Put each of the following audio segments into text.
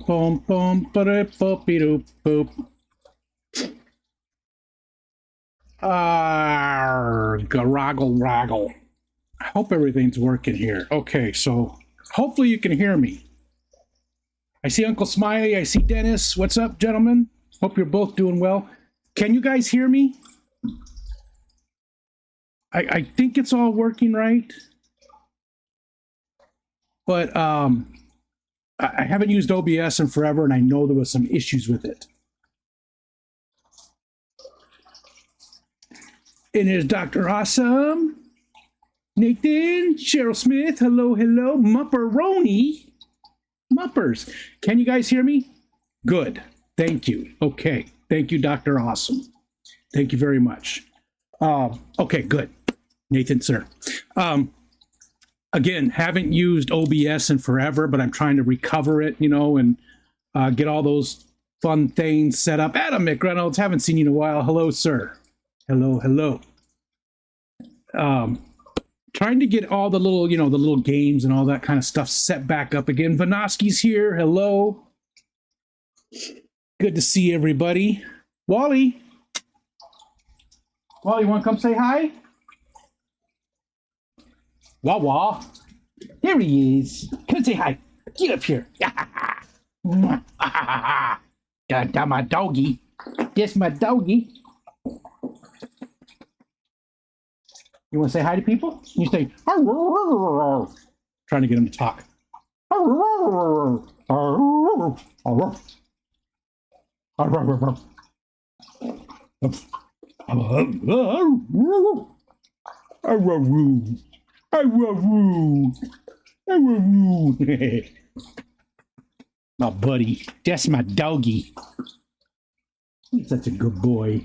boom, boom, boop, boop. Garoggle, roggle. I hope everything's working here. Okay, so hopefully you can hear me. I see Uncle Smiley. I see Dennis. What's up, gentlemen? Hope you're both doing well. Can you guys hear me? I think it's all working right. But I haven't used OBS in forever, and I know there was some issues with it. And there's Dr. Awesome, Nathan, Cheryl Smith, hello, hello, Mupperoni, Muppers. Can you guys hear me? Good, thank you. Okay, thank you, Dr. Awesome. Thank you very much. Okay, good, Nathan, sir. Again, haven't used OBS in forever, but I'm trying to recover it, you know, and get all those fun things set up. Adam McReynolds, haven't seen you in a while. Hello, sir. Hello, hello. Trying to get all the little, you know, the little games and all that kind of stuff set back up again. Vanoski's here. Hello. Good to see everybody. Wally. Wally, you want to come say hi? Wah wah. There he is. Come say hi. Get up here. That's my doggy. That's my doggy. You want to say hi to people? You say, trying to get them to talk. My buddy, that's my doggy. He's such a good boy.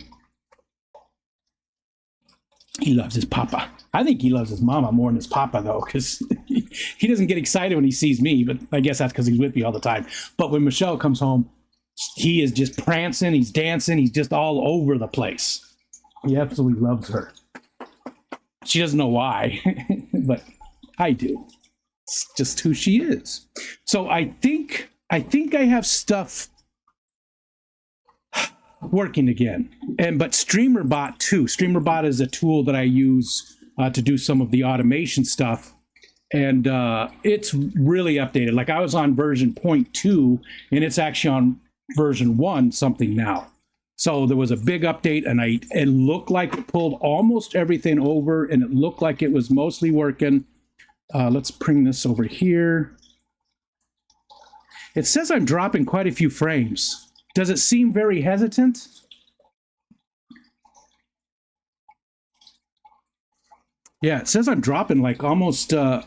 He loves his papa. I think he loves his mama more than his papa, though, because he doesn't get excited when he sees me, but I guess that's because he's with me all the time. But when Michelle comes home, he is just prancing, he's dancing, he's just all over the place. He absolutely loves her. She doesn't know why, but I do. It's just who she is. So I think I have stuff working again, but StreamerBot too. StreamerBot is a tool that I use to do some of the automation stuff, and it's really updated. Like I was on version 0.2, and it's actually on version 1 something now. So there was a big update, and it looked like it pulled almost everything over, and it looked like it was mostly working. Let's bring this over here. It says I'm dropping quite a few frames. Does it seem very hesitant? Yeah, it says I'm dropping like almost a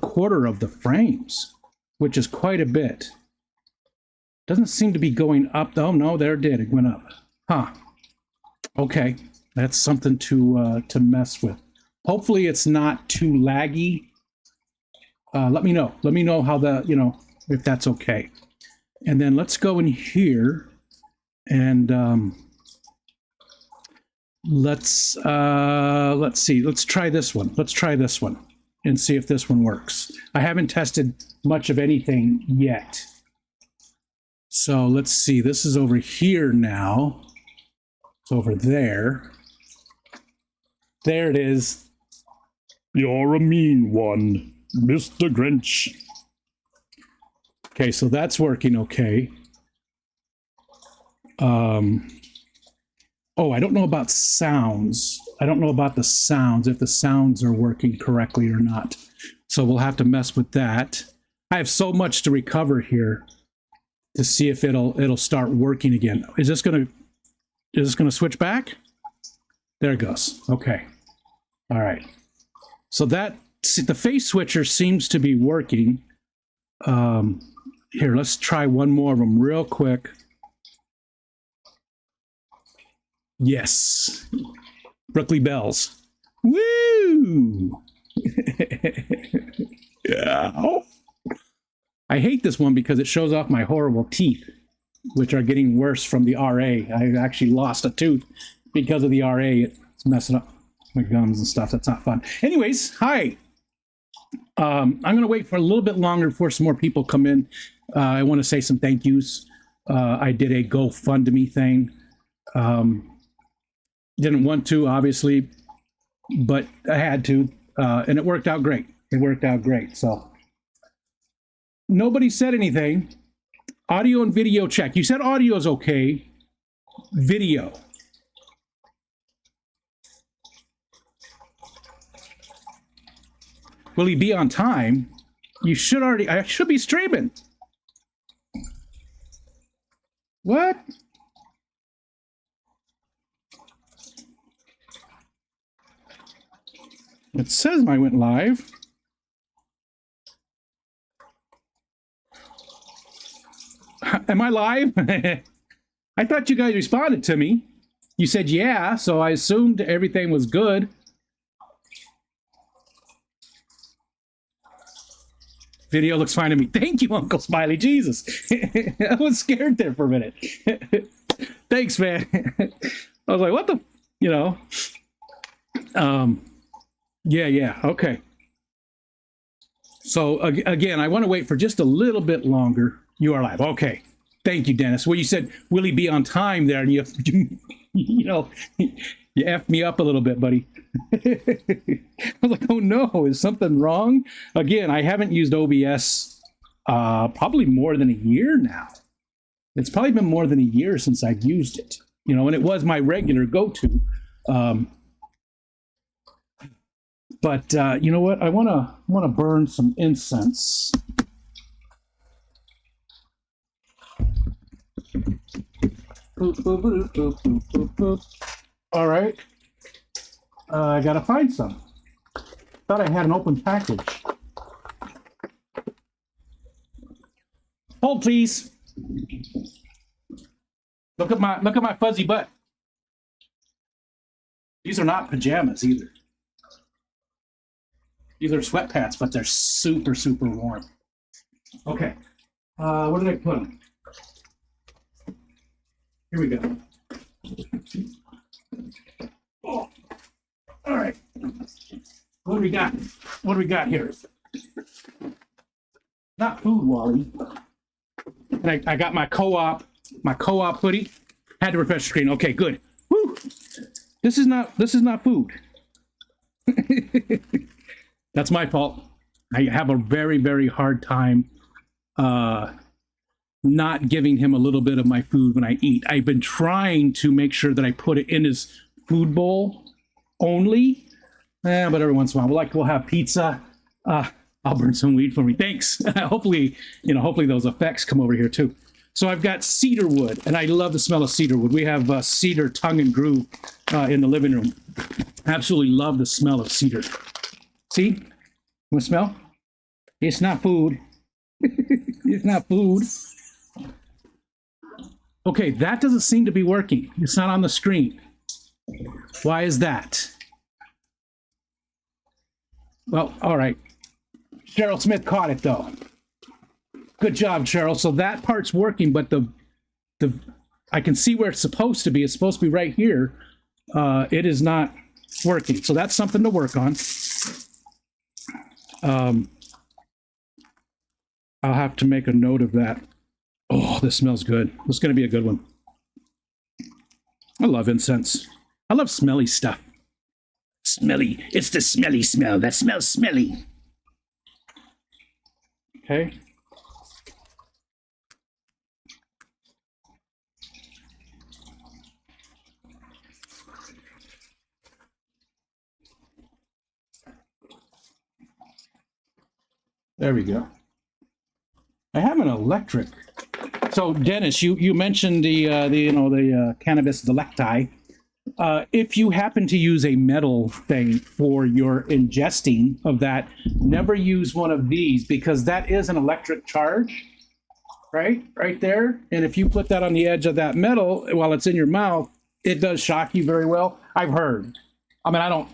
quarter of the frames, which is quite a bit. Doesn't seem to be going up though. No, there it did. It went up. Huh. Okay, that's something to mess with. Hopefully, it's not too laggy. Let me know. Let me know how if that's okay. And then let's go in here and let's see. Let's try this one. Let's try this one and see if this one works. I haven't tested much of anything yet. So let's see. This is over here now. It's over there. There it is. You're a mean one, Mr. Grinch. Okay, so that's working okay. Oh, I don't know about sounds. I don't know about the sounds, if the sounds are working correctly or not. So we'll have to mess with that. I have so much to recover here to see if it'll start working again. Is this gonna switch back? There it goes. Okay. All right. So the face switcher seems to be working. Here, let's try one more of them real quick. Yes. Brooklyn Bells. Woo! Yeah. I hate this one because it shows off my horrible teeth, which are getting worse from the RA. I actually lost a tooth because of the RA. It's messing up my gums and stuff. That's not fun. Anyways, hi. I'm going to wait for a little bit longer before some more people come in. I want to say some thank yous. I did a GoFundMe thing. Didn't want to, obviously, but I had to, and it worked out great. It worked out great. So nobody said anything. Audio and video check. You said audio is okay. Video. Will he be on time? You should already, I should be streaming. What? It says I went live. Am I live? I thought you guys responded to me. You said yeah, so I assumed everything was good. Video looks fine to me. Thank you, Uncle Smiley. Jesus. I was scared there for a minute. Thanks, man. I was like, what the, you know? Yeah, okay. So again, I want to wait for just a little bit longer. You are live. Okay. Thank you, Dennis. Well, you said, will he be on time there? And you know, you effed me up a little bit, buddy. I was like, oh no, is something wrong? Again, I haven't used OBS probably more than a year now. It's probably been more than a year since I've used it. You know, and it was my regular go-to. But you know what? I wanna burn some incense. Boop, boop, boop, boop, boop, boop, boop. All right. I gotta find some. Thought I had an open package. Hold, please. Look at my fuzzy butt. These are not pajamas either. These are sweatpants, but they're super, super warm. Okay. Where did I put them? Here we go. Oh. All right. What do we got? What do we got here? Not food, Wally. And I got my co-op hoodie. Had to refresh the screen. Okay, good. Woo! This is not food. That's my fault. I have a very, very hard time not giving him a little bit of my food when I eat. I've been trying to make sure that I put it in his food bowl only. But every once in a while, we'll have pizza. I'll burn some weed for me. Thanks. Hopefully those effects come over here too. So I've got cedar wood, and I love the smell of cedar wood. We have cedar tongue and groove in the living room. Absolutely love the smell of cedar. See? You want to smell? It's not food. It's not food. Okay, that doesn't seem to be working. It's not on the screen. Why is that? Well, all right. Cheryl Smith caught it though. Good job, Cheryl. So that part's working, but the I can see where it's supposed to be. It's supposed to be right here. It is not working. So that's something to work on. I'll have to make a note of that. Oh, this smells good. This is going to be a good one. I love incense. I love smelly stuff. Smelly. It's the smelly smell. That smells smelly. Okay. There we go. I have an electric. So Dennis, you mentioned the cannabis delecti. If you happen to use a metal thing for your ingesting of that, never use one of these because that is an electric charge, right there. And if you put that on the edge of that metal while it's in your mouth, it does shock you very well. I've heard. I mean, I don't.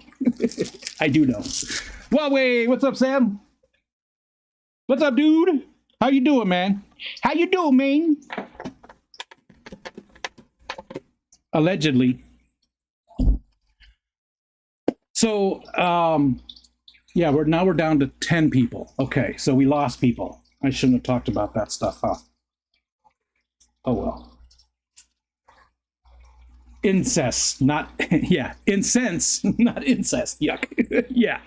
I do know. Huawei, what's up, Sam? What's up, dude? How you doing, man? How you doing, man? Allegedly. So, yeah, we're down to 10 people. Okay, so we lost people. I shouldn't have talked about that stuff, huh? Oh well. Incest, not yeah, incense, not incest. Yuck. Yeah.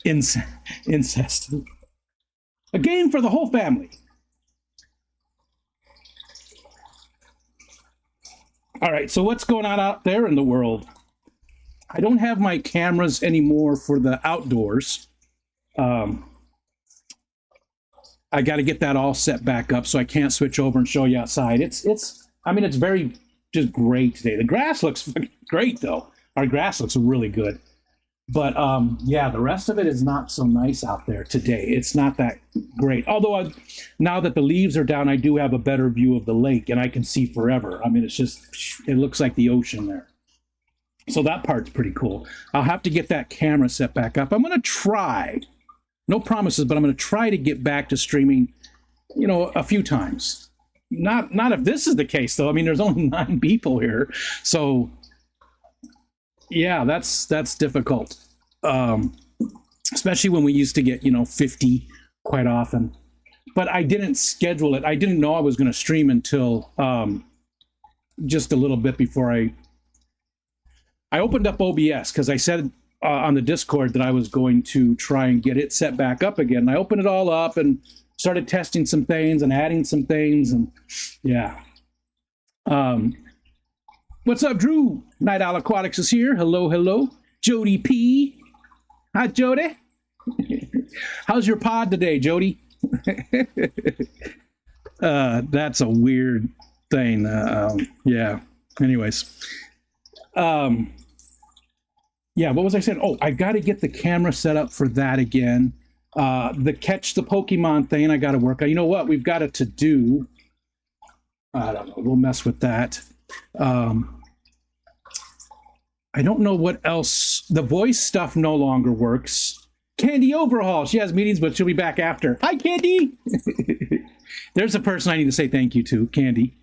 Incest. A game for the whole family. All right, so what's going on out there in the world? I don't have my cameras anymore for the outdoors. I got to get that all set back up, so I can't switch over and show you outside. I mean, it's very just great today. The grass looks great, though. Our grass looks really good. But yeah, the rest of it is not so nice out there today. It's not that great. Although now that the leaves are down, I do have a better view of the lake, and I can see forever. I mean, it looks like the ocean there. So that part's pretty cool. I'll have to get that camera set back up. I'm going to try. No promises, but I'm going to try to get back to streaming, a few times. Not if this is the case, though. I mean, there's only 9 people here. So, yeah, that's difficult. Especially when we used to get, 50 quite often. But I didn't schedule it. I didn't know I was going to stream until just a little bit before I opened up OBS, because I said on the Discord that I was going to try and get it set back up again. I opened it all up and started testing some things and adding some things, and yeah. What's up, Drew? Night Owl Aquatics is here. Hello, hello. Jody P. Hi, Jody. How's your pod today, Jody? That's a weird thing. Yeah. Anyways. Yeah, what was I saying? Oh, I got to get the camera set up for that again. The catch the Pokemon thing, I got to work on. You know what? We've got it to do. I don't know. We'll mess with that. I don't know what else. The voice stuff no longer works. Candy Overhaul. She has meetings, but she'll be back after. Hi, Candy. There's a person I need to say thank you to, Candy.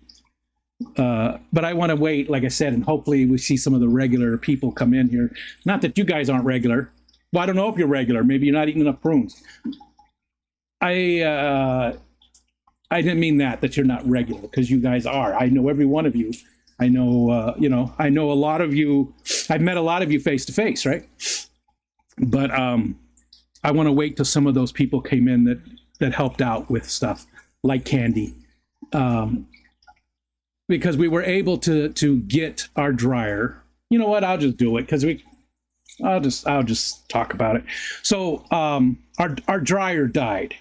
But I want to wait, like I said, and hopefully we see some of the regular people come in here. Not that you guys aren't regular. Well, I don't know if you're regular. Maybe you're not eating enough prunes. I didn't mean that you're not regular, because you guys are. I know every one of you. I know, I know a lot of you. I've met a lot of you face to face, right? But I want to wait till some of those people came in that helped out with stuff like Candy. Because we were able to get our dryer. You know what? I'll just do it because I'll just talk about it. So our dryer died,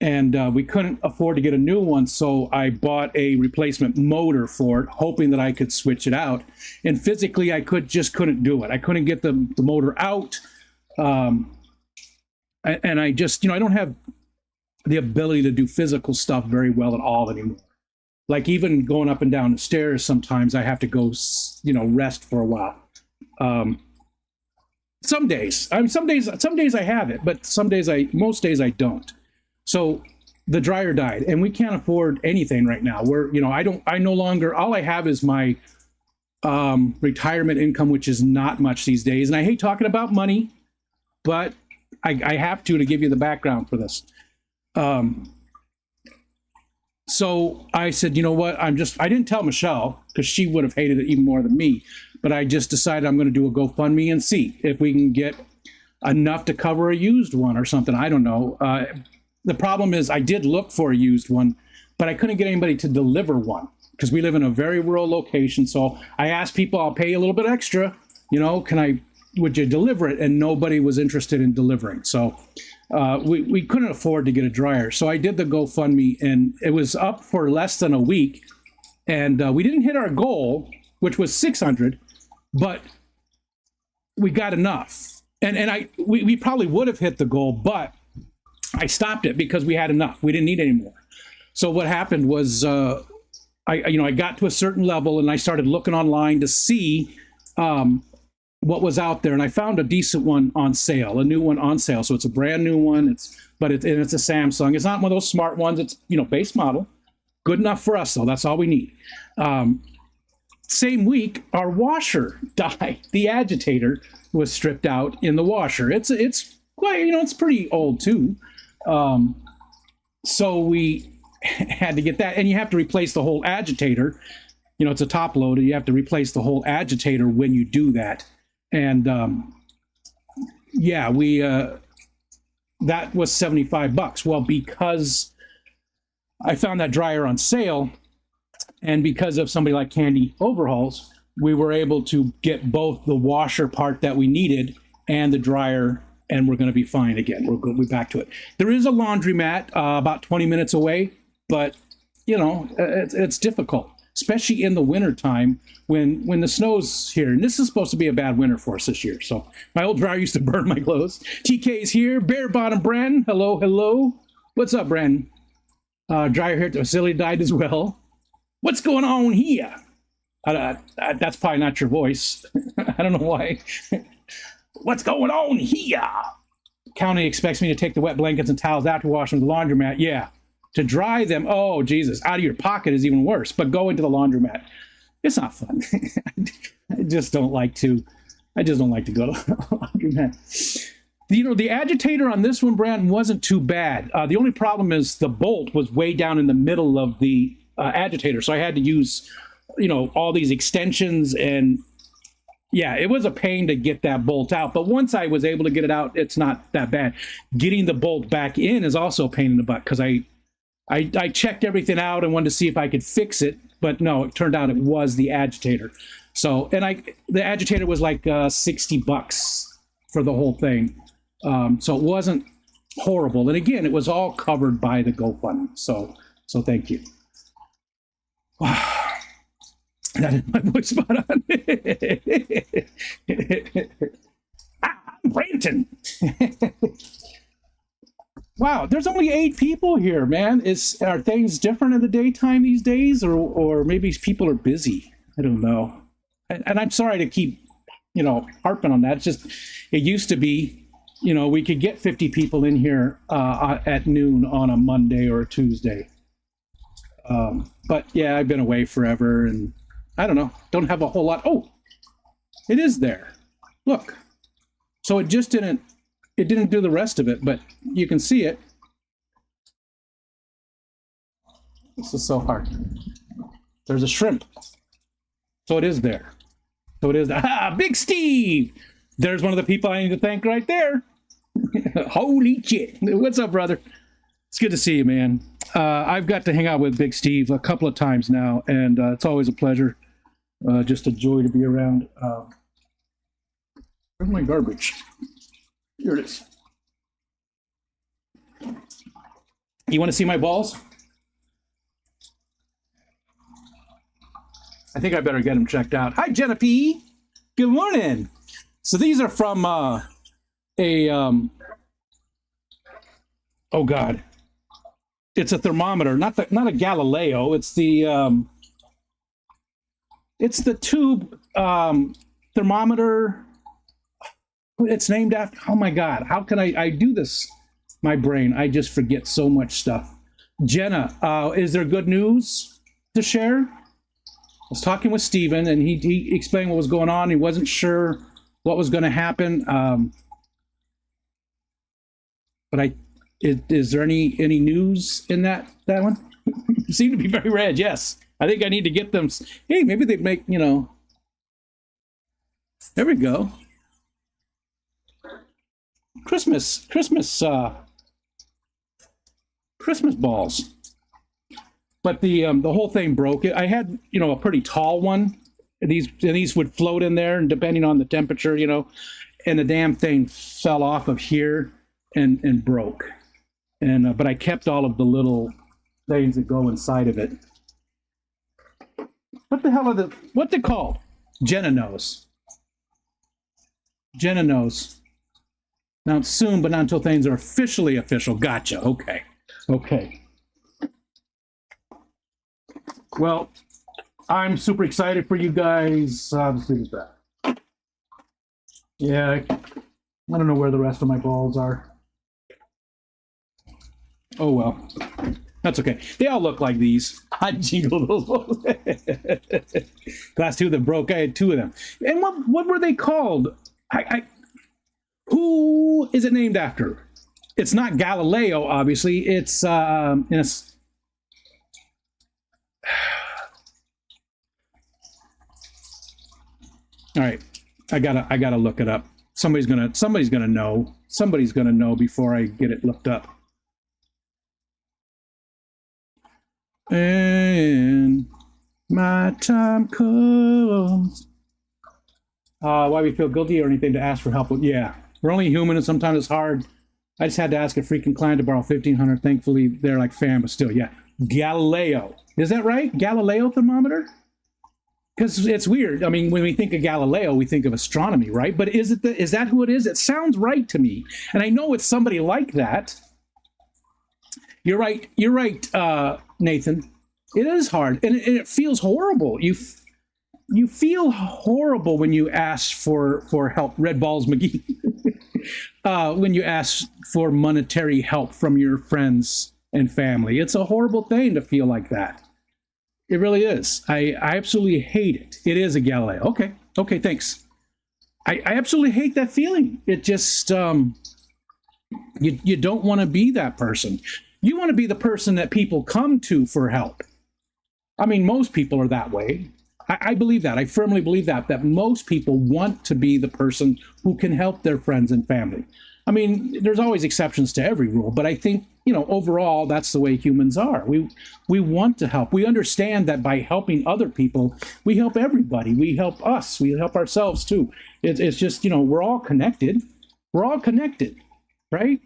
and we couldn't afford to get a new one. So I bought a replacement motor for it, hoping that I could switch it out. And physically, I just couldn't do it. I couldn't get the motor out, and I just I don't have the ability to do physical stuff very well at all anymore. Like even going up and down the stairs, sometimes I have to go, rest for a while. Some days, some days I have it, but most days I don't. So the dryer died, and we can't afford anything right now. I no longer, all I have is my retirement income, which is not much these days. And I hate talking about money, but I have to give you the background for this. So I said, you know what, I didn't tell Michelle, because she would have hated it even more than me, but I just decided I'm going to do a GoFundMe and see if we can get enough to cover a used one or something. I don't know. The problem is I did look for a used one, but I couldn't get anybody to deliver one because we live in a very rural location. So I asked people, I'll pay you a little bit extra, would you deliver it? And nobody was interested in delivering. So we couldn't afford to get a dryer. So I did the GoFundMe, and it was up for less than a week. And we didn't hit our goal, which was 600, but we got enough. And we probably would have hit the goal, but I stopped it because we had enough. We didn't need any more. So what happened was I got to a certain level, and I started looking online to see what was out there, and I found a decent one on sale, a new one on sale. So it's a brand new one. It's a Samsung. It's not one of those smart ones. It's base model. Good enough for us though. That's all we need. Same week, our washer died. The agitator was stripped out in the washer. It's quite, it's pretty old too. So we had to get that, and you have to replace the whole agitator. It's a top loader. You have to replace the whole agitator when you do that. And yeah, we that was $75. Well, because I found that dryer on sale, and because of somebody like Candy Overhauls, we were able to get both the washer part that we needed and the dryer, and we're going to be fine again. We're going to be back to it. There is a laundromat about 20 minutes away, but it's difficult, especially in the wintertime when the snow's here. And this is supposed to be a bad winter for us this year. So my old dryer used to burn my clothes. TK's here. Bare Bottom Brandon. Hello, hello. What's up, Brandon? Dryer here at the facility died as well. What's going on here? That's probably not your voice. I don't know why. What's going on here? County expects me to take the wet blankets and towels out to wash them in the laundromat. Yeah. To dry them, oh, Jesus, out of your pocket is even worse. But go into the laundromat. It's not fun. I just don't like to go to the laundromat. The agitator on this one, Brandon, wasn't too bad. The only problem is the bolt was way down in the middle of the agitator. So I had to use, all these extensions, and yeah, it was a pain to get that bolt out. But once I was able to get it out, it's not that bad. Getting the bolt back in is also a pain in the butt, because I checked everything out and wanted to see if I could fix it, but no, it turned out it was the agitator. So, and the agitator was like $60 for the whole thing. So it wasn't horrible. And again, it was all covered by the GoFundMe. So thank you. That is my voice spot on. I'm Branton. Wow, there's only 8 people here, man. Are things different in the daytime these days, or maybe people are busy? I don't know. And I'm sorry to keep, harping on that. It's just, it used to be, we could get 50 people in here at noon on a Monday or a Tuesday. But yeah, I've been away forever, and I don't know. Don't have a whole lot. Oh, it is there. Look. So it just didn't do the rest of it, but you can see it. This is so hard. There's a shrimp. So it is there. Big Steve. There's one of the people I need to thank right there. Holy shit. What's up, brother? It's good to see you, man. I've got to hang out with Big Steve a couple of times now, and it's always a pleasure. Just a joy to be around. Where's my garbage? Here it is. You want to see my balls? I think I better get them checked out. Hi, Jenna P. Good morning. So these are from oh God. It's a thermometer, not a Galileo. It's the tube thermometer. It's named after, oh my God, how can I do this? My brain, I just forget so much stuff. Jenna, is there good news to share? I was talking with Steven, and he explained what was going on. He wasn't sure what was going to happen. But is there any news in that one? You seem to be very red. Yes, I think I need to get them. Hey, maybe they'd make, there we go. Christmas balls. But the whole thing broke. I had, a pretty tall one. These would float in there, and depending on the temperature, and the damn thing fell off of here and broke. And but I kept all of the little things that go inside of it. What the hell are what they called? Jenna knows. Jenna knows. Now it's soon, but not until things are officially official. Gotcha. Okay. Well, I'm super excited for you guys. Let's leave this back. Yeah, I don't know where the rest of my balls are. Oh well, that's okay. They all look like these. I jingled those balls. Last two that broke, I had 2 of them. And what were they called? Who is it named after? It's not Galileo, obviously. It's all right. I gotta look it up. Somebody's gonna know. Somebody's gonna know before I get it looked up. And my time comes. Why we feel guilty or anything to ask for help? Yeah, we're only human, and sometimes it's hard. I just had to ask a freaking client to borrow 1,500. Thankfully, they're like fam, but still, yeah. Galileo, is that right? Galileo thermometer? Because it's weird. I mean, when we think of Galileo, we think of astronomy, right? But is that who it is? It sounds right to me, and I know it's somebody like that. You're right. You're right, Nathan. It is hard, and it feels horrible. You feel horrible when you ask for help. Red Balls McGee. When you ask for monetary help from your friends and family, it's a horrible thing to feel like that. It really is. I absolutely hate it. It is a Galileo. Okay, thanks. I absolutely hate that feeling. It just you don't want to be that person. You want to be the person that people come to for help. I mean, most people are that way. I believe that. I firmly believe that most people want to be the person who can help their friends and family. I mean, there's always exceptions to every rule, but I think, overall, that's the way humans are. We want to help. We understand that by helping other people, we help everybody. We help us. We help ourselves too. It's just, we're all connected. We're all connected, right?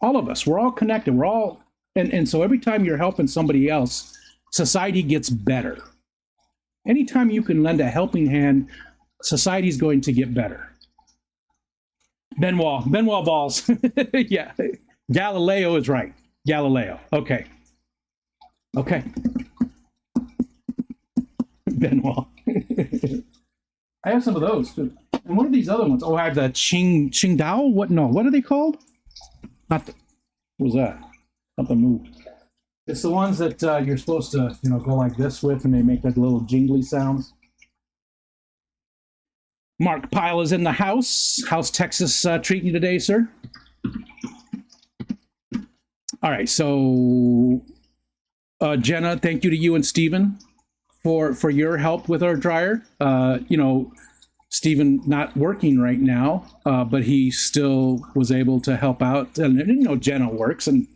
All of us, we're all connected. We're all, and so every time you're helping somebody else, society gets better. Anytime you can lend a helping hand, society's going to get better. Benoit Balls. Yeah. Galileo is right. Galileo. Okay. Benoit. I have some of those too. And one of these other ones. Oh, I have the Qingdao. What are they called? What was that? Something moved. It's the ones that you're supposed to, go like this with, and they make that little jingly sounds. Mark Pyle is in the house. How's Texas treating you today, sir? All right, so Jenna, thank you to you and Stephen for your help with our dryer. Stephen not working right now, but he still was able to help out. And Jenna works, and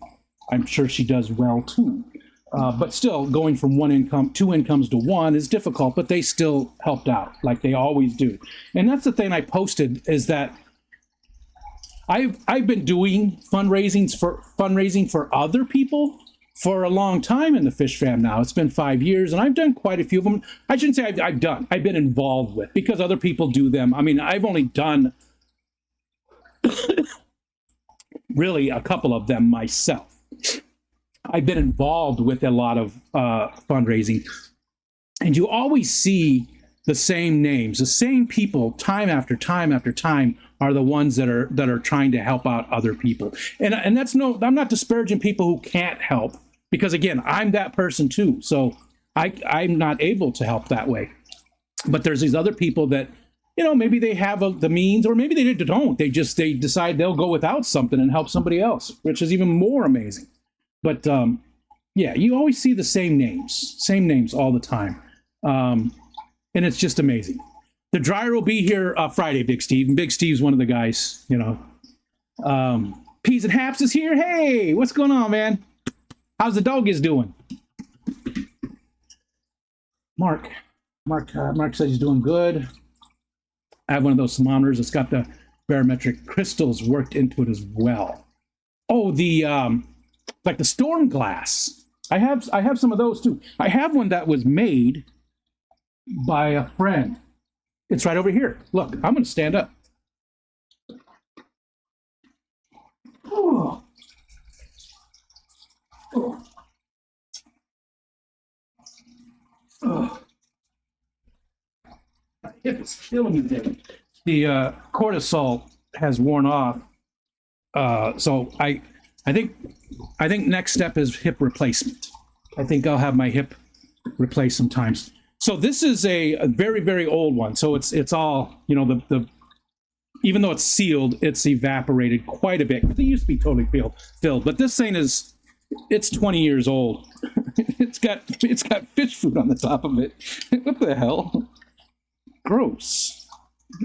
I'm sure she does well too. But still, going from two incomes to one is difficult, but they still helped out like they always do. And that's the thing I posted, is that I've been doing fundraising for other people for a long time in the Fish Fam now. It's been 5 years, and I've done quite a few of them. I shouldn't say I've been involved with, because other people do them. I mean, I've only done really a couple of them myself. I've been involved with a lot of fundraising, and you always see the same names, the same people, time after time after time, are the ones that are trying to help out other people. And that's I'm not disparaging people who can't help, because again, I'm that person too. So I'm not able to help that way. But there's these other people that, maybe they have the means, or maybe they don't. They decide they'll go without something and help somebody else, which is even more amazing. But yeah, you always see the same names all the time. And it's just amazing. The dryer will be here Friday, Big Steve. And Big Steve's one of the guys, Peas and Haps is here. Hey, what's going on, man? How's the doggies doing? Mark says he's doing good. I have one of those thermometers. It's got the barometric crystals worked into it as well. Oh, the like the storm glass. I have some of those too. I have one that was made by a friend. It's right over here. Look, I'm going to stand up. Oh. Oh. Oh. My hip is killing me, David. The cortisol has worn off. So I think next step is hip replacement. I think I'll have my hip replaced sometimes. So this is a very, very old one. So it's all, the even though it's sealed, it's evaporated quite a bit. It used to be totally filled, but this thing it's 20 years old. It's got fish food on the top of it. What the hell? Gross.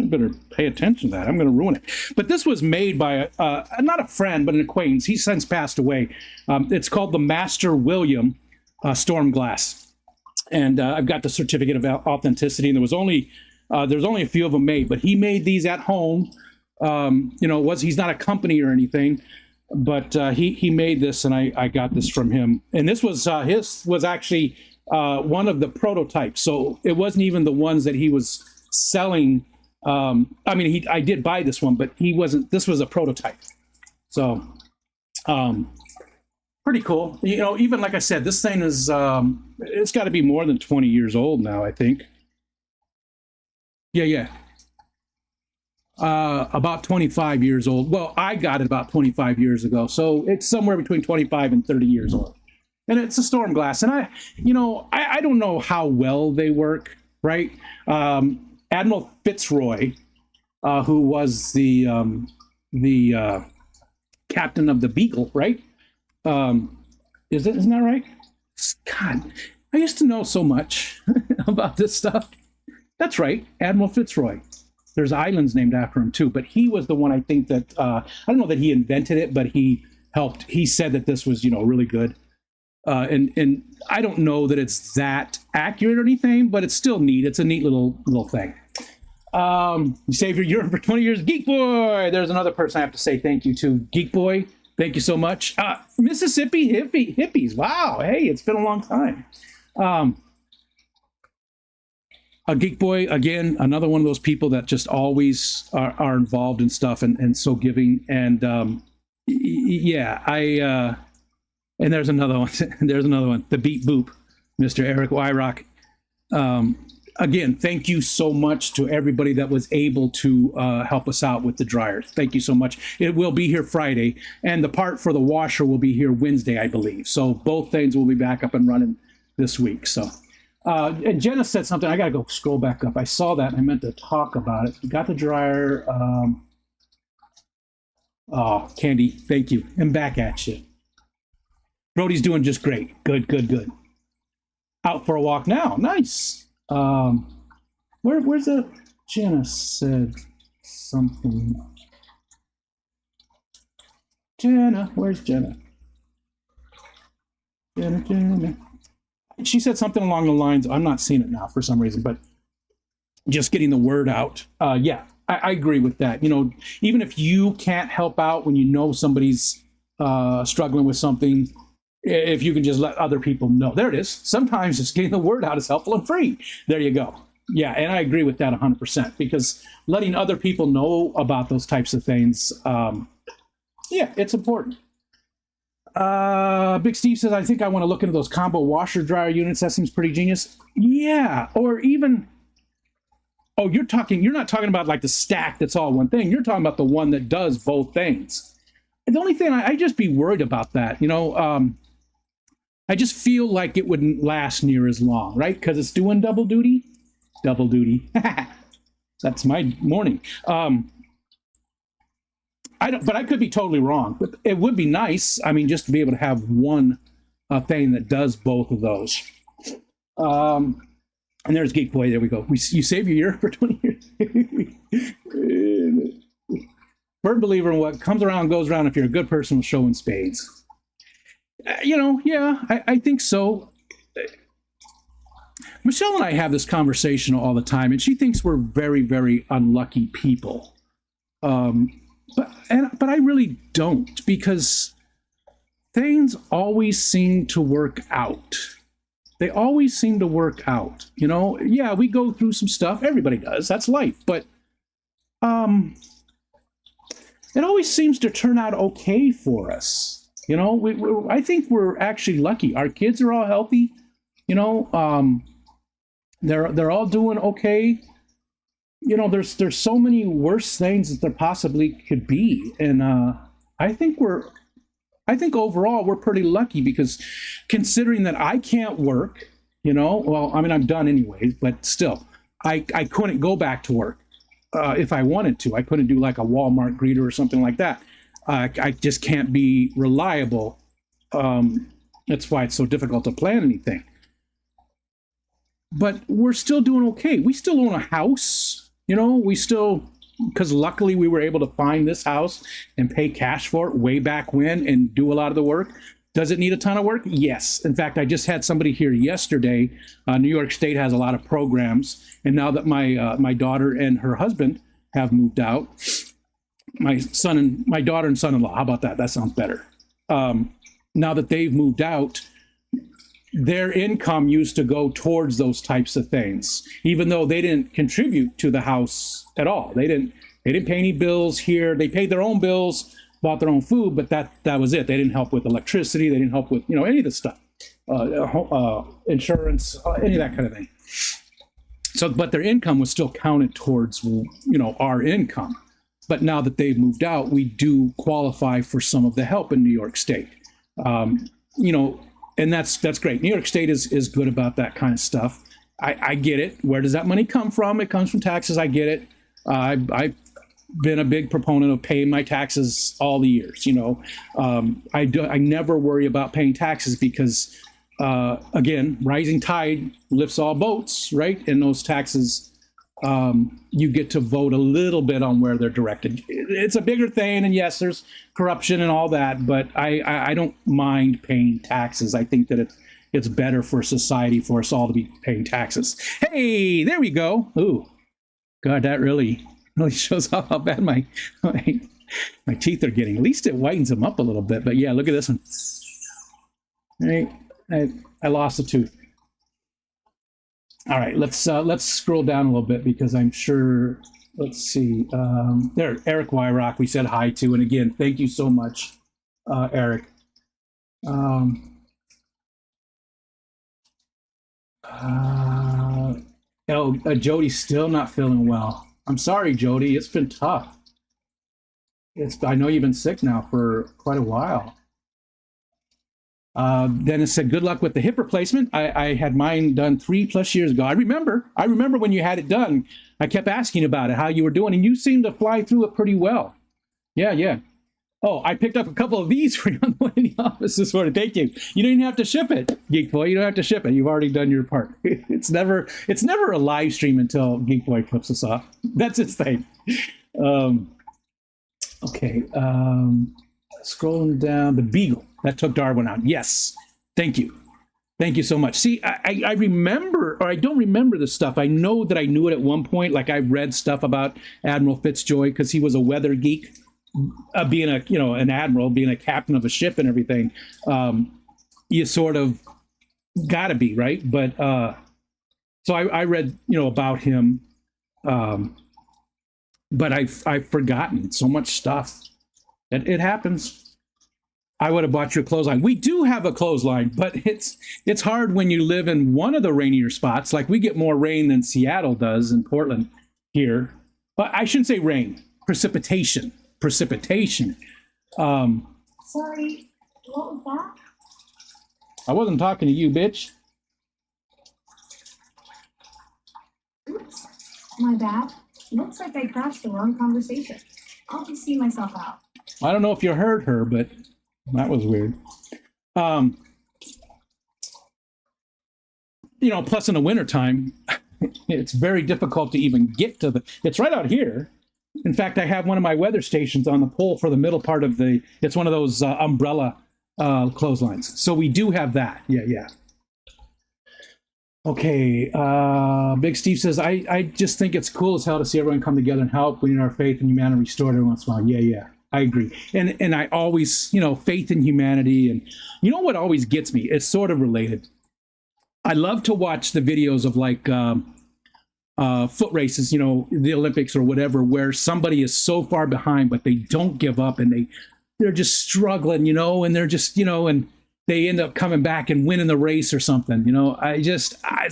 I better pay attention to that. I'm going to ruin it. But this was made by not a friend, but an acquaintance. He's since passed away. It's called the Master William Storm Glass, and I've got the certificate of authenticity. And there's only a few of them made, but he made these at home. He's not a company or anything, but he made this, and I got this from him. And this was his was actually one of the prototypes, so it wasn't even the ones that he was selling. I did buy this one, but he wasn't. This was a prototype, so pretty cool. Even like I said, this thing is it's got to be more than 20 years old now, I think. Yeah. About 25 years old. Well, I got it about 25 years ago, so it's somewhere between 25 and 30 years old. And it's a storm glass. And I don't know how well they work, right? Admiral Fitzroy, who was the captain of the Beagle, right? Isn't that right? God, I used to know so much about this stuff. That's right, Admiral Fitzroy. There's islands named after him too, but he was the one, I think, that I don't know that he invented it, but he helped. He said that this was, really good. And I don't know that it's that accurate or anything, but it's still neat. It's a neat little thing. You save your urine for 20 years, Geek Boy. There's another person I have to say thank you to, Geek Boy. Thank you so much. Mississippi hippies. Wow. Hey, it's been a long time. A Geek Boy, again, another one of those people that just always are involved in stuff and so giving. And and there's another one. The Beat Boop, Mr. Eric Wyrock. Again, thank you so much to everybody that was able to help us out with the dryer. Thank you so much. It will be here Friday, and the part for the washer will be here Wednesday, I believe. So both things will be back up and running this week. So, and Jenna said something. I got to go scroll back up. I saw that, and I meant to talk about it. We got the dryer. Candy, thank you. And back at you. Brody's doing just great. Good. Out for a walk now. Nice. Where's the Jenna said something. Jenna, where's Jenna? Jenna. She said something along the lines, I'm not seeing it now for some reason, but just getting the word out. I agree with that. Even if you can't help out when somebody's struggling with something, if you can just let other people know. There it is. Sometimes just getting the word out is helpful and free. There you go. Yeah, and I agree with that 100%, because letting other people know about those types of things, it's important. Big Steve says, I think I want to look into those combo washer dryer units. That seems pretty genius. Yeah, or even, you're not talking about like the stack that's all one thing. You're talking about the one that does both things. The only thing I just be worried about that, I just feel like it wouldn't last near as long, right? Because it's doing double duty. That's my morning. But I could be totally wrong. But it would be nice. Just to be able to have one thing that does both of those. And there's Geek Boy. There we go. You save your year for 20 years. Firm believer in what comes around goes around. If you're a good person with showing spades. I think so. Michelle and I have this conversation all the time, and she thinks we're very, very unlucky people. But I really don't, because things always seem to work out. They always seem to work out. We go through some stuff. Everybody does. That's life. But it always seems to turn out okay for us. I think we're actually lucky. Our kids are all healthy. They're all doing okay. There's so many worse things that there possibly could be, and I think overall we're pretty lucky, because considering that I can't work, I'm done anyways, but still, I couldn't go back to work. if I wanted to. I couldn't do like a Walmart greeter or something like that. I just can't be reliable. That's why it's so difficult to plan anything. But we're still doing okay. We still own a house. We still, because luckily we were able to find this house and pay cash for it way back when and do a lot of the work. Does it need a ton of work? Yes. In fact, I just had somebody here yesterday. New York State has a lot of programs. And now that my daughter and her husband have moved out, my daughter and son-in-law, how about that? That sounds better. Now that they've moved out, their income used to go towards those types of things, even though they didn't contribute to the house at all. They didn't pay any bills here. They paid their own bills, bought their own food, but that was it. They didn't help with electricity. They didn't help with any of the stuff, insurance, any of that kind of thing. So, but their income was still counted towards our income. But now that they've moved out, we do qualify for some of the help in New York State. And that's great. New York State is good about that kind of stuff. I get it. Where does that money come from? It comes from taxes. I get it. I've been a big proponent of paying my taxes all the years. I never worry about paying taxes because, again, rising tide lifts all boats, right? And those taxes, you get to vote a little bit on where they're directed. It's a bigger thing, and yes, there's corruption and all that, but I don't mind paying taxes. I think that it's better for society for us all to be paying taxes. Hey, there we go. Ooh, God, that really shows off how bad my teeth are getting. At least it whitens them up a little bit. But yeah, look at this one. All right, I lost a tooth. All right, let's scroll down a little bit because I'm sure. Let's see. There, Eric Wyrock, we said hi to, and again, thank you so much, Eric. Jody's still not feeling well. I'm sorry, Jody. It's been tough. I know you've been sick now for quite a while. Dennis said, good luck with the hip replacement. I had mine done 3+ years ago. I remember when you had it done. I kept asking about it, how you were doing, and you seemed to fly through it pretty well. Yeah. Oh, I picked up a couple of these for you on the way in the office this morning. Thank you. You don't even have to ship it, Geek Boy. You don't have to ship it. You've already done your part. It's never a live stream until Geek Boy flips us off. That's his thing. Okay. Scrolling down, the Beagle. That took Darwin out. Yes. Thank you. Thank you so much. See, I remember, or I don't remember the stuff. I know that I knew it at one point. Like I read stuff about Admiral Fitzjoy because he was a weather geek, being an admiral, being a captain of a ship and everything. You sort of got to be, right? But so I read, about him, but I've forgotten so much stuff. It happens. I would have bought you a clothesline. We do have a clothesline, but it's hard when you live in one of the rainier spots. Like we get more rain than Seattle does in Portland here. But I shouldn't say rain, precipitation. Sorry, what was that? I wasn't talking to you, bitch. Oops, my bad. Looks like I crashed the wrong conversation. I'll just see myself out. I don't know if you heard her, but that was weird. Plus in the wintertime, it's very difficult to even get to it's right out here. In fact, I have one of my weather stations on the pole for the middle part of it's one of those umbrella clotheslines. So we do have that. Yeah. Okay. Big Steve says, I just think it's cool as hell to see everyone come together and help. We need our faith and humanity restored every once in a while. Yeah. I agree. And I always, faith in humanity. And what always gets me? It's sort of related. I love to watch the videos of like foot races, the Olympics or whatever, where somebody is so far behind, but they don't give up and they're just struggling, and they're just, and they end up coming back and winning the race or something. A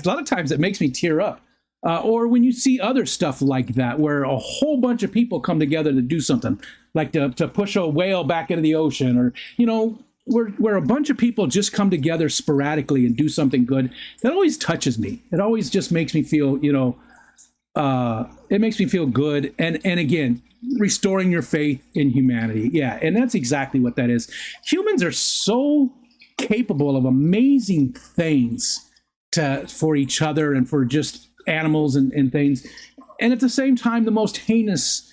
lot of times it makes me tear up. Or when you see other stuff like that, where a whole bunch of people come together to do something, like to push a whale back into the ocean, or, where a bunch of people just come together sporadically and do something good, that always touches me. It always just makes me feel, it makes me feel good. And again, restoring your faith in humanity. Yeah, and that's exactly what that is. Humans are so capable of amazing things for each other and for just animals and things. And at the same time, the most heinous,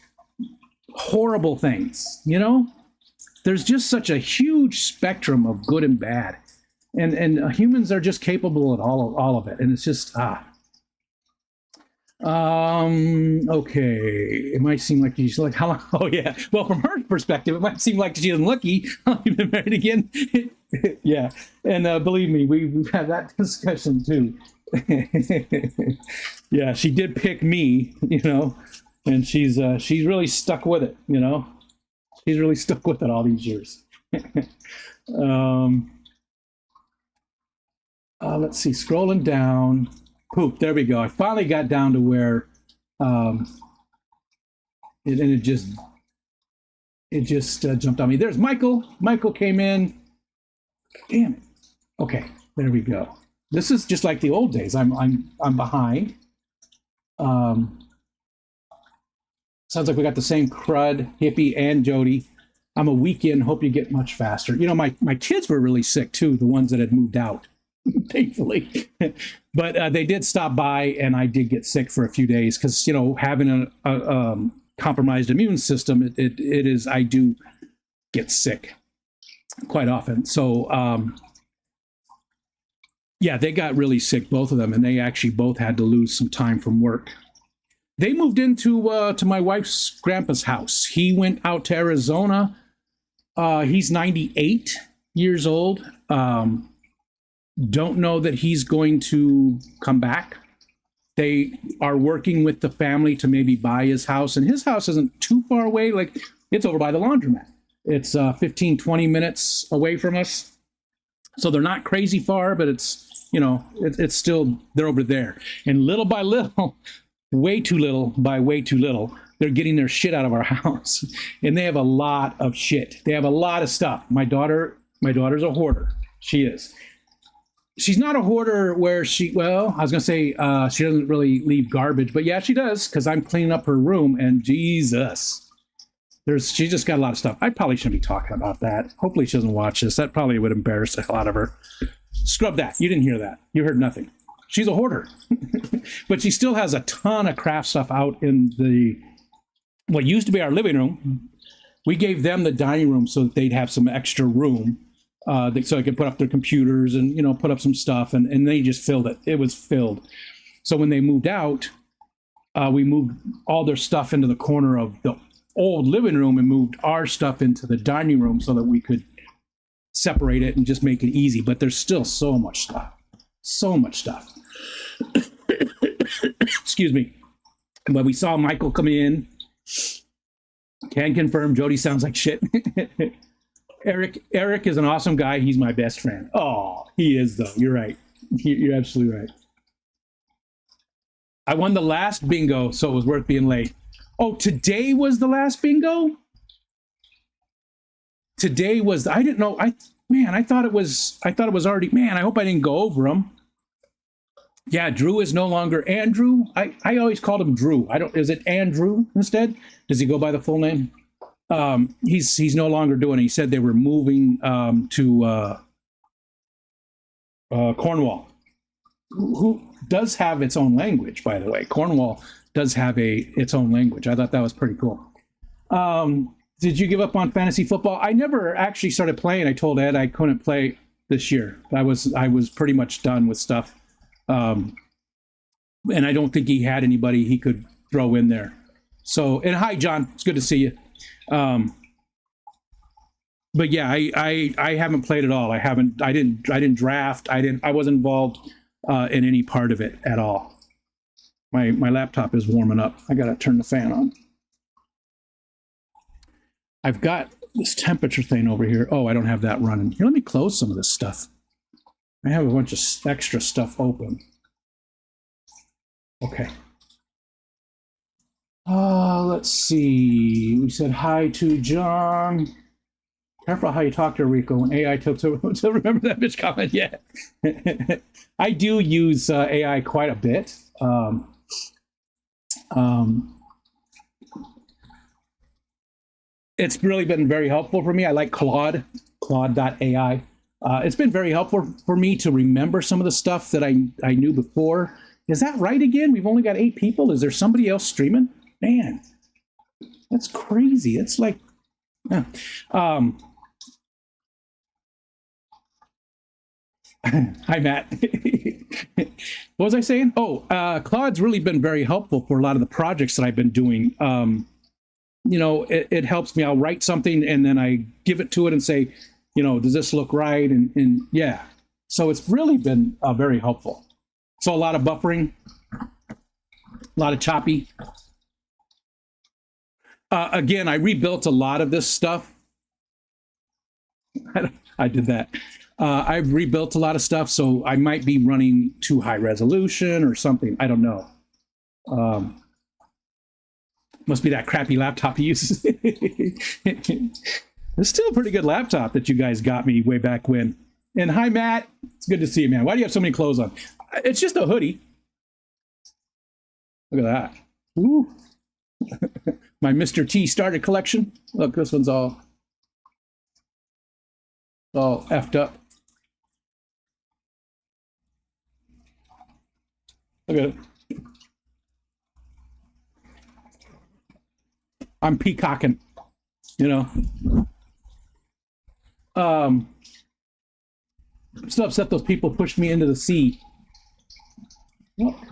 horrible things, you know? There's just such a huge spectrum of good and bad. And humans are just capable of all of it. And it's just, okay. It might seem like she's like, how long? Oh, yeah. Well, from her perspective, it might seem like she's unlucky. You've been married again. Yeah. And believe me, we've had that discussion too. Yeah, she did pick me, you know, and she's really stuck with it, you know. She's really stuck with it all these years. Let's see, scrolling down. Poop, there we go. I finally got down to where it just jumped on me. There's Michael. Michael came in. Damn it. Okay, there we go. This is just like the old days. I'm behind. Sounds like we got the same crud, Hippie and Jody. I'm a week in. Hope you get much faster. You know, my kids were really sick too. The ones that had moved out, thankfully. But they did stop by, and I did get sick for a few days because, you know, having a compromised immune system, it is, I do get sick quite often. So, yeah, they got really sick, both of them, and they actually both had to lose some time from work. They moved into to my wife's grandpa's house. He went out to Arizona. He's 98 years old. Don't know that he's going to come back. They are working with the family to maybe buy his house, and his house isn't too far away. Like, it's over by the laundromat. It's 15, 20 minutes away from us. So they're not crazy far, but it's, you know, it's still, they're over there. And little by little, way too little by way too little, they're getting their shit out of our house. And they have a lot of shit. They have a lot of stuff. My daughter's a hoarder. She is. She's not a hoarder where she, well, I was going to say she doesn't really leave garbage, but yeah, she does, because I'm cleaning up her room, and Jesus, she just got a lot of stuff. I probably shouldn't be talking about that. Hopefully she doesn't watch this. That probably would embarrass the hell out of her. Scrub that. You didn't hear that. You heard nothing. She's a hoarder. But she still has a ton of craft stuff out in what used to be our living room. We gave them the dining room so that they'd have some extra room. So they could put up their computers and, you know, put up some stuff, and they just filled it. It was filled. So when they moved out, we moved all their stuff into the corner of the old living room and moved our stuff into the dining room so that we could separate it and just make it easy. But there's still so much stuff. Excuse me. But we saw Michael come in. Can confirm Jody sounds like shit. Eric is an awesome guy. He's my best friend. Oh, he is, though. You're right. You're absolutely right. I won the last bingo, so it was worth being late. Oh, today was the last bingo? Today was, I didn't know. I thought it was already, man, I hope I didn't go over them. Yeah, Drew is no longer Andrew. I always called him Drew. Is it Andrew instead? Does he go by the full name? He's no longer doing it. He said they were moving to Cornwall, who does have its own language, by the way. Cornwall does have its own language. I thought that was pretty cool. Did you give up on fantasy football? I never actually started playing. I told Ed I couldn't play this year. I was pretty much done with stuff. And I don't think he had anybody he could throw in there. So, and hi, John. It's good to see you. But yeah, I haven't played at all. I didn't draft. I wasn't involved in any part of it at all. My laptop is warming up. I gotta turn the fan on. I've got this temperature thing over here. Oh, I don't have that running. Here, let me close some of this stuff. I have a bunch of extra stuff open. Okay. Let's see. We said hi to John. Careful how you talk to Rico when AI took to remember that bitch comment. Yeah. I do use AI quite a bit. Um, it's really been very helpful for me. I like Claude.ai. It's been very helpful for me to remember some of the stuff that I knew before. Is that right again? We've only got 8 people. Is there somebody else streaming? Man, that's crazy. It's like, yeah. Hi, Matt. What was I saying? Oh, Claude's really been very helpful for a lot of the projects that I've been doing. You know, it helps me. I'll write something and then I give it to it and say, you know, does this look right? And yeah, so it's really been very helpful. So a lot of buffering, a lot of choppy. Again, I rebuilt a lot of this stuff. I did that. I've rebuilt a lot of stuff, so I might be running too high resolution or something. I don't know. Must be that crappy laptop he uses. It's still a pretty good laptop that you guys got me way back when. And hi, Matt. It's good to see you, man. Why do you have so many clothes on? It's just a hoodie. Look at that. Ooh. My Mr. T starter collection. Look, this one's all effed up. Look at it. I'm peacocking, you know. I'm still upset those people pushed me into the sea.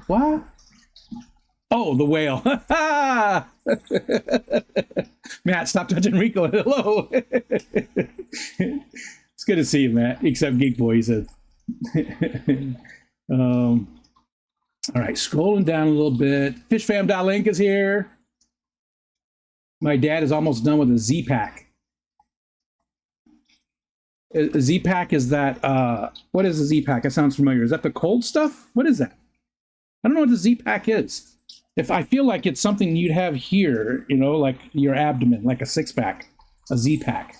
What? Oh, the whale. Matt, stop touching Rico. Hello. It's good to see you, Matt. Except Geek Boy, he said. All right, scrolling down a little bit. FishFam.link is here. My dad is almost done with a Z-Pack. A Z-Pack is that, what is a Z-Pack? That sounds familiar. Is that the cold stuff? What is that? I don't know what the Z-Pack is. If I feel like it's something you'd have here, you know, like your abdomen, like a 6-pack, a Z-Pack.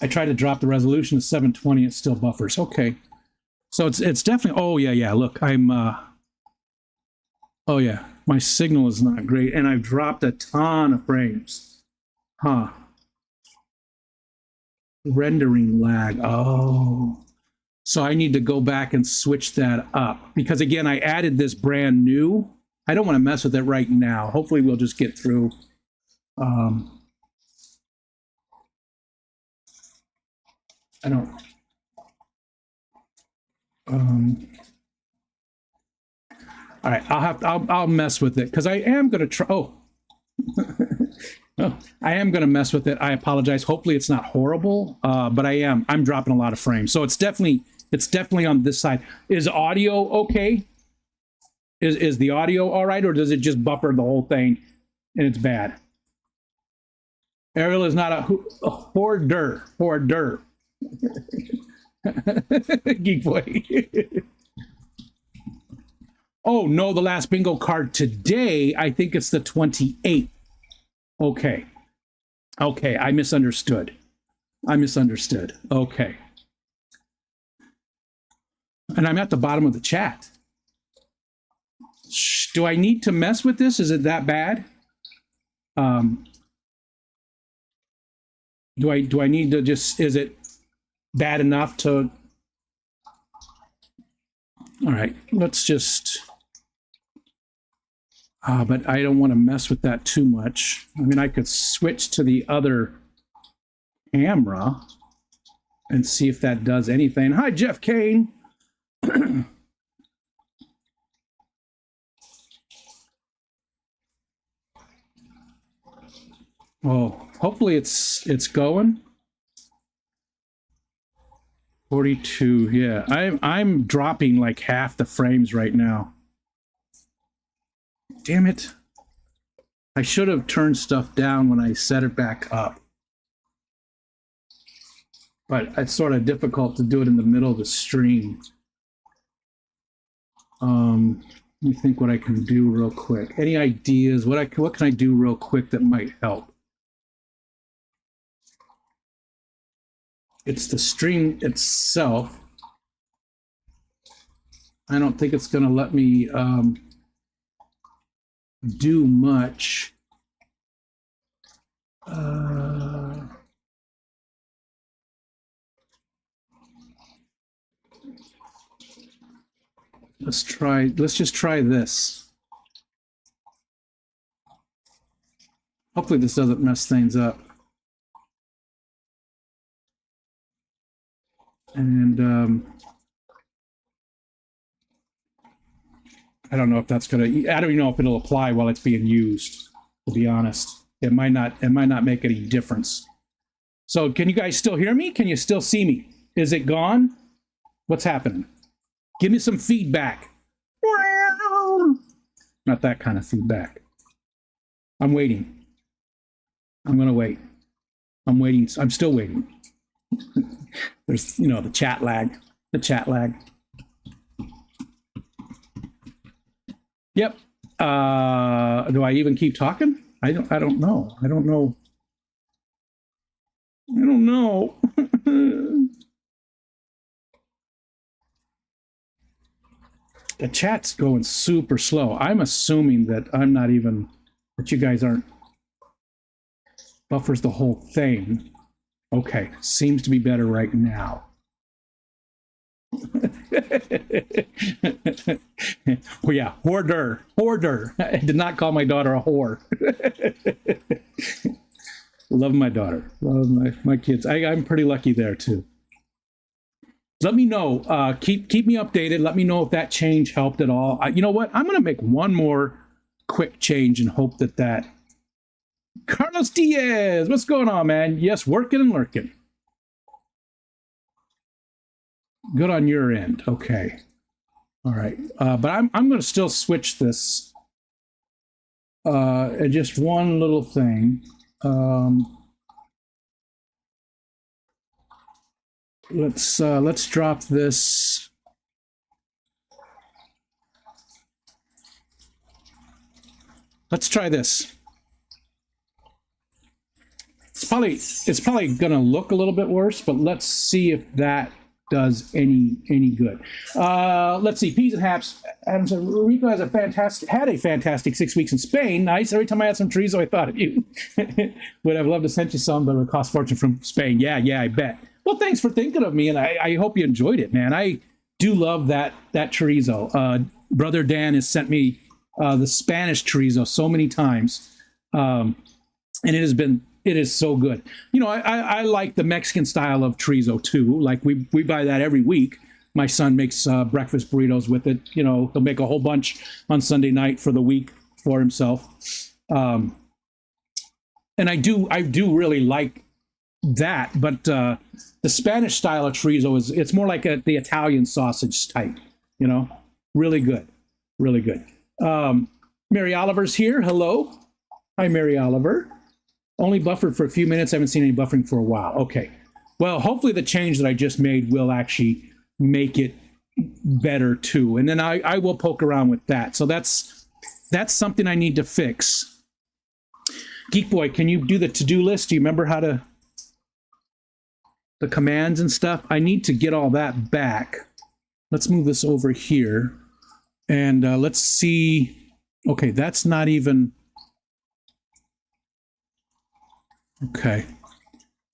I try to drop the resolution to 720, it still buffers. Okay. So it's definitely, oh yeah, look, I'm, oh yeah, my signal is not great, and I've dropped a ton of frames. Huh. Rendering lag, oh. So I need to go back and switch that up, because again, I added this brand new. I don't want to mess with it right now. Hopefully we'll just get through. I don't, all right, I'll mess with it, because I am going to try, oh, I am going to mess with it. I apologize. Hopefully it's not horrible, but I'm dropping a lot of frames. So it's definitely on this side. Is audio okay? Is the audio all right, or does it just buffer the whole thing and it's bad? Ariel is not a hoarder. Geek Boy. Oh, no, the last bingo card today, I think it's the 28th. Okay, I misunderstood. Okay. And I'm at the bottom of the chat. Do I need to mess with this? Is it that bad? Do I need to just, is it bad enough to? All right, let's just, but I don't want to mess with that too much. I mean, I could switch to the other camera and see if that does anything. Hi, Jeff Kane. Oh, hopefully it's going. 42, yeah. I'm dropping like half the frames right now. Damn it. I should have turned stuff down when I set it back up. But it's sort of difficult to do it in the middle of the stream. Let me think what I can do real quick. Any ideas? What can I do real quick that might help? It's the stream itself. I don't think it's going to let me do much. Let's just try this. Hopefully this doesn't mess things up. And I don't know if that's gonna, I don't even know if it'll apply while it's being used, to be honest. It might not make any difference. So can you guys still hear me? Can you still see me? Is it gone? What's happening? Give me some feedback. Not that kind of feedback. I'm waiting. I'm gonna wait. I'm waiting. I'm still waiting. There's, you know, the chat lag. The chat lag. Yep. Do I even keep talking? I don't know. I don't know. I don't know. The chat's going super slow. I'm assuming that I'm not even, that you guys aren't, buffers the whole thing. Okay, seems to be better right now. Oh yeah, hoarder. I did not call my daughter a whore. Love my daughter. Love my kids. I'm pretty lucky there too. Let me know. Keep me updated. Let me know if that change helped at all. You know what? I'm going to make one more quick change and hope that Carlos Diaz, what's going on, man? Yes, working and lurking. Good on your end. Okay. All right. But I'm going to still switch this. And just one little thing. Let's drop this. Let's try this. It's probably gonna look a little bit worse, but let's see if that does any good. Let's see. Peas and Haps. Adam said Rico had a fantastic 6 weeks in Spain. Nice. Every time I had some chorizo, I thought of you. Would have loved to send you some, but it would cost fortune from Spain. Yeah, I bet. Well, thanks for thinking of me, and I hope you enjoyed it, man. I do love that chorizo. Brother Dan has sent me the Spanish chorizo so many times, and it is so good. You know, I like the Mexican style of chorizo too. Like we buy that every week. My son makes breakfast burritos with it. You know, he'll make a whole bunch on Sunday night for the week for himself. And I do really like that, but the Spanish style of chorizo it's more like the Italian sausage type. You know, really good. Mary Oliver's here. Hello. Hi, Mary Oliver. Only buffered for a few minutes. I haven't seen any buffering for a while. Okay. Well, hopefully the change that I just made will actually make it better too. And then I will poke around with that. So that's something I need to fix. Geek Boy, can you do the to-do list? Do you remember how to, the commands and stuff? I need to get all that back. Let's move this over here. And let's see. Okay, that's not even. Okay,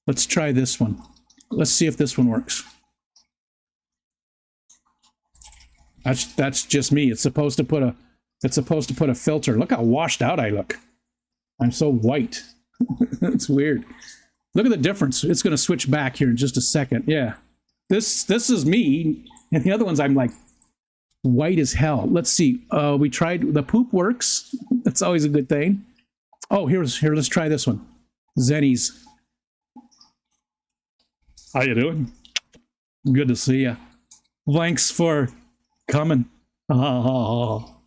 let's try this one. Let's see if this one works. That's just me. It's supposed to put a filter. Look how washed out I look. I'm so white. That's weird. Look at the difference. It's going to switch back here in just a second. Yeah, this is me, and the other ones I'm like white as hell. Let's see. We tried the poop works. That's always a good thing. Oh, here. Let's try this one. Zennies. How you doing? Good to see you. Thanks for coming. Oh.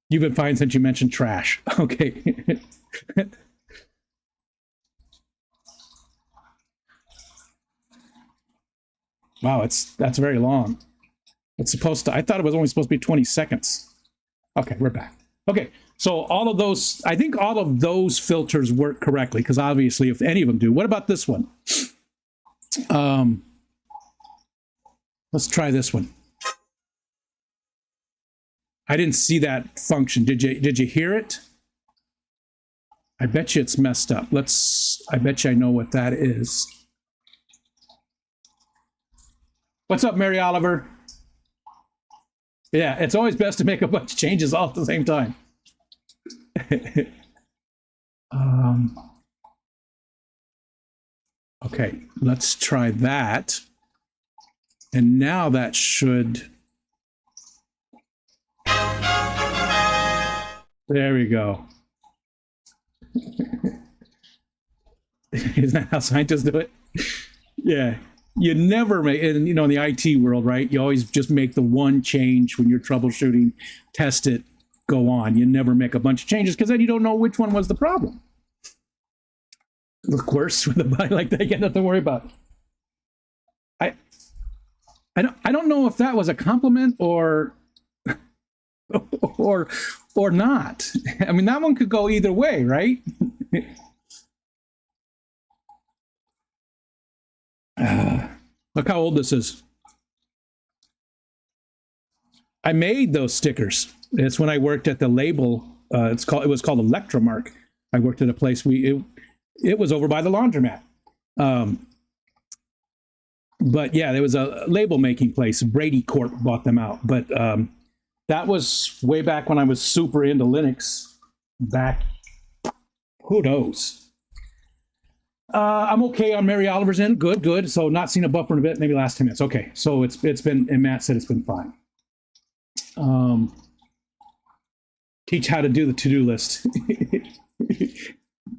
You've been fine since you mentioned trash. Okay. Wow, that's very long. It's supposed to, I thought it was only supposed to be 20 seconds. Okay, we're back. Okay, so all of those, I think all of those filters work correctly, because obviously if any of them do. What about this one? Let's try this one. I didn't see that function. Did you hear it? I bet you it's messed up. I bet you I know what that is. What's up, Mary Oliver? Yeah, it's always best to make a bunch of changes all at the same time. Okay, let's try that. And now that should... There we go. Isn't that how scientists do it? Yeah. You never make, and in the IT world, right? You always just make the one change when you're troubleshooting, test it, go on. You never make a bunch of changes because then you don't know which one was the problem. Look worse with a body like that, you got nothing to worry about. I don't know if that was a compliment or not. I mean, that one could go either way, right? Look how old this is. I made those stickers. It's when I worked at the label. It was called Electromark. I worked at a place it was over by the laundromat. But yeah, there was a label making place. Brady Corp bought them out. But that was way back when I was super into Linux. Back, who knows? I'm okay on Mary Oliver's end. Good. So not seen a buffer in a bit, maybe last 10 minutes. Okay, so it's been, and Matt said it's been fine. Teach how to do the to-do list.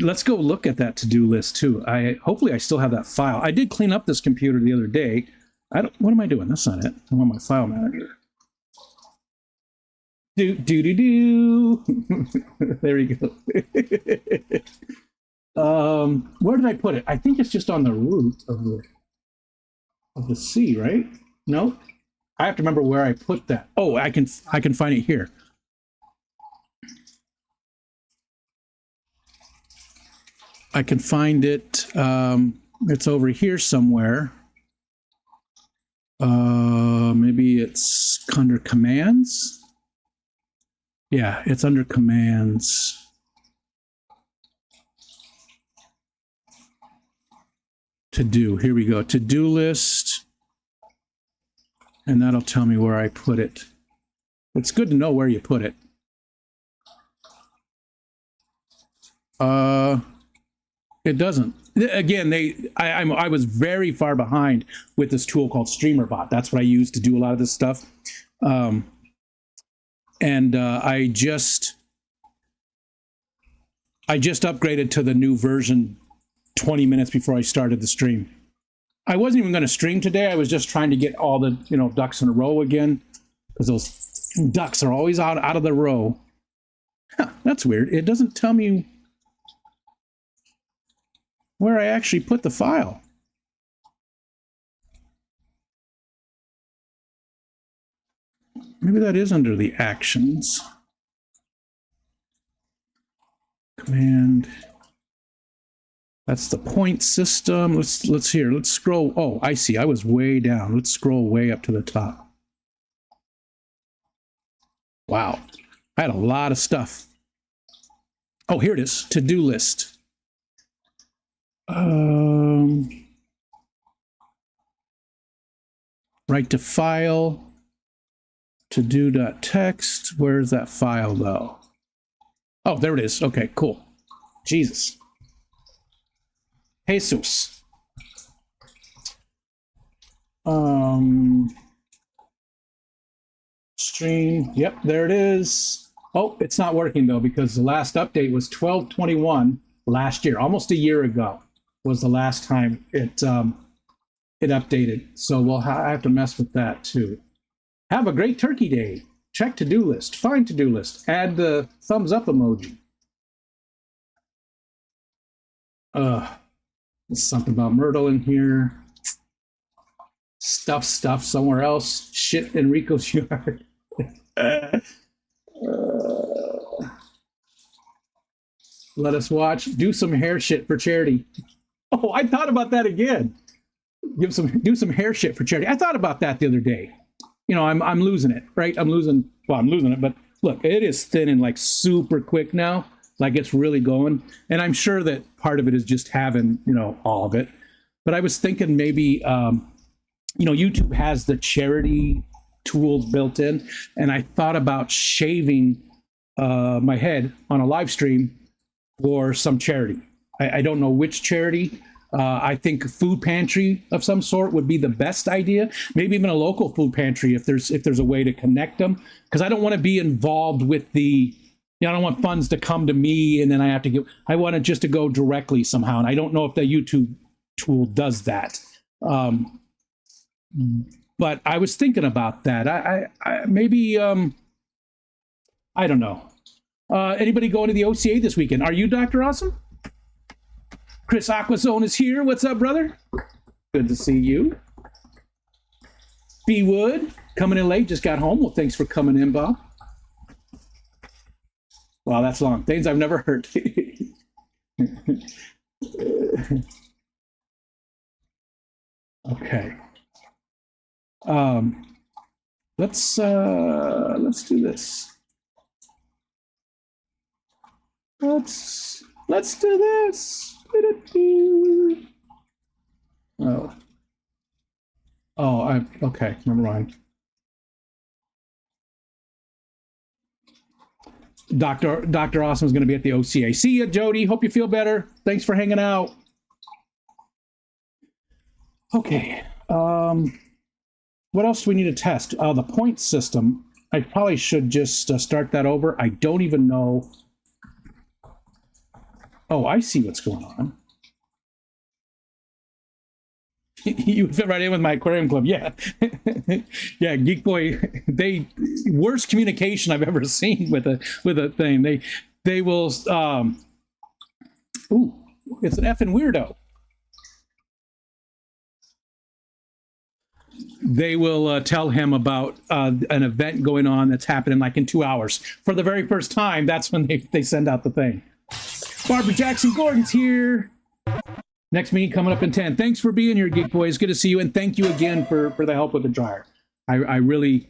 Let's go look at that to-do list too. Hopefully I still have that file. I did clean up this computer the other day. What am I doing? That's not it. I'm on my file manager. Do. There we go. Where did I put it? I think it's just on the root of the C, right? No, I have to remember where I put that. Oh, I can find it here. I can find it. It's over here somewhere. Maybe it's under commands. Yeah, it's under commands. To do. Here we go. To-do list. And that'll tell me where I put it. It's good to know where you put it. It doesn't. Again, I was very far behind with this tool called StreamerBot. That's what I use to do a lot of this stuff. I just upgraded to the new version 20 minutes before I started the stream. I wasn't even going to stream today. I was just trying to get all the ducks in a row again, because those ducks are always out of the row. Huh, that's weird. It doesn't tell me where I actually put the file. Maybe that is under the actions. Command. That's the point system. Let's scroll. Oh, I see. I was way down. Let's scroll way up to the top. Wow. I had a lot of stuff. Oh, here it is. To-do list. Write to file. To-do.txt. Where's that file though? Oh, there it is. Okay, cool. Jesus. Jesus. Stream. Yep, there it is. Oh, it's not working though, because the last update was 12/21 last year. Almost a year ago was the last time it updated. So I have to mess with that too. Have a great Turkey Day. Check to-do list. Find to-do list. Add the thumbs up emoji. There's something about Myrtle in here. Stuff somewhere else. Shit in Rico's yard. Let us watch. Do some hair shit for charity. Oh, I thought about that again. Do some hair shit for charity. I thought about that the other day. I'm losing it, right? I'm losing it, but look, it is thinning like super quick now. Like it's really going. And I'm sure that part of it is just having, all of it. But I was thinking maybe, YouTube has the charity tools built in. And I thought about shaving my head on a live stream for some charity. I don't know which charity. I think a food pantry of some sort would be the best idea. Maybe even a local food pantry if there's a way to connect them. Because I don't want to be involved with I don't want funds to come to me and then I want it just to go directly somehow. And I don't know if the YouTube tool does that. But I was thinking about that. I maybe, I don't know. Anybody going to the OCA this weekend? Are you Dr. Awesome? Chris Aquazone is here. What's up, brother? Good to see you. B Wood, coming in late, just got home. Well, thanks for coming in, Bob. Wow, that's long. Things I've never heard. Okay. Let's do this. Let's do this. Okay, never mind. Dr. Awesome is going to be at the OCA. See ya, Jody. Hope you feel better. Thanks for hanging out. Okay. What else do we need to test? The point system. I probably should just start that over. I don't even know. Oh, I see what's going on. You fit right in with my aquarium club. Yeah. Yeah, Geek Boy, worst communication I've ever seen with a thing. They will it's an effing weirdo. They will tell him about an event going on that's happening like in 2 hours. For the very first time, that's when they send out the thing. Barbara Jackson Gordon's here. Next meeting coming up in 10. Thanks for being here, Geek Boy. It's good to see you, and thank you again for the help with the dryer. I really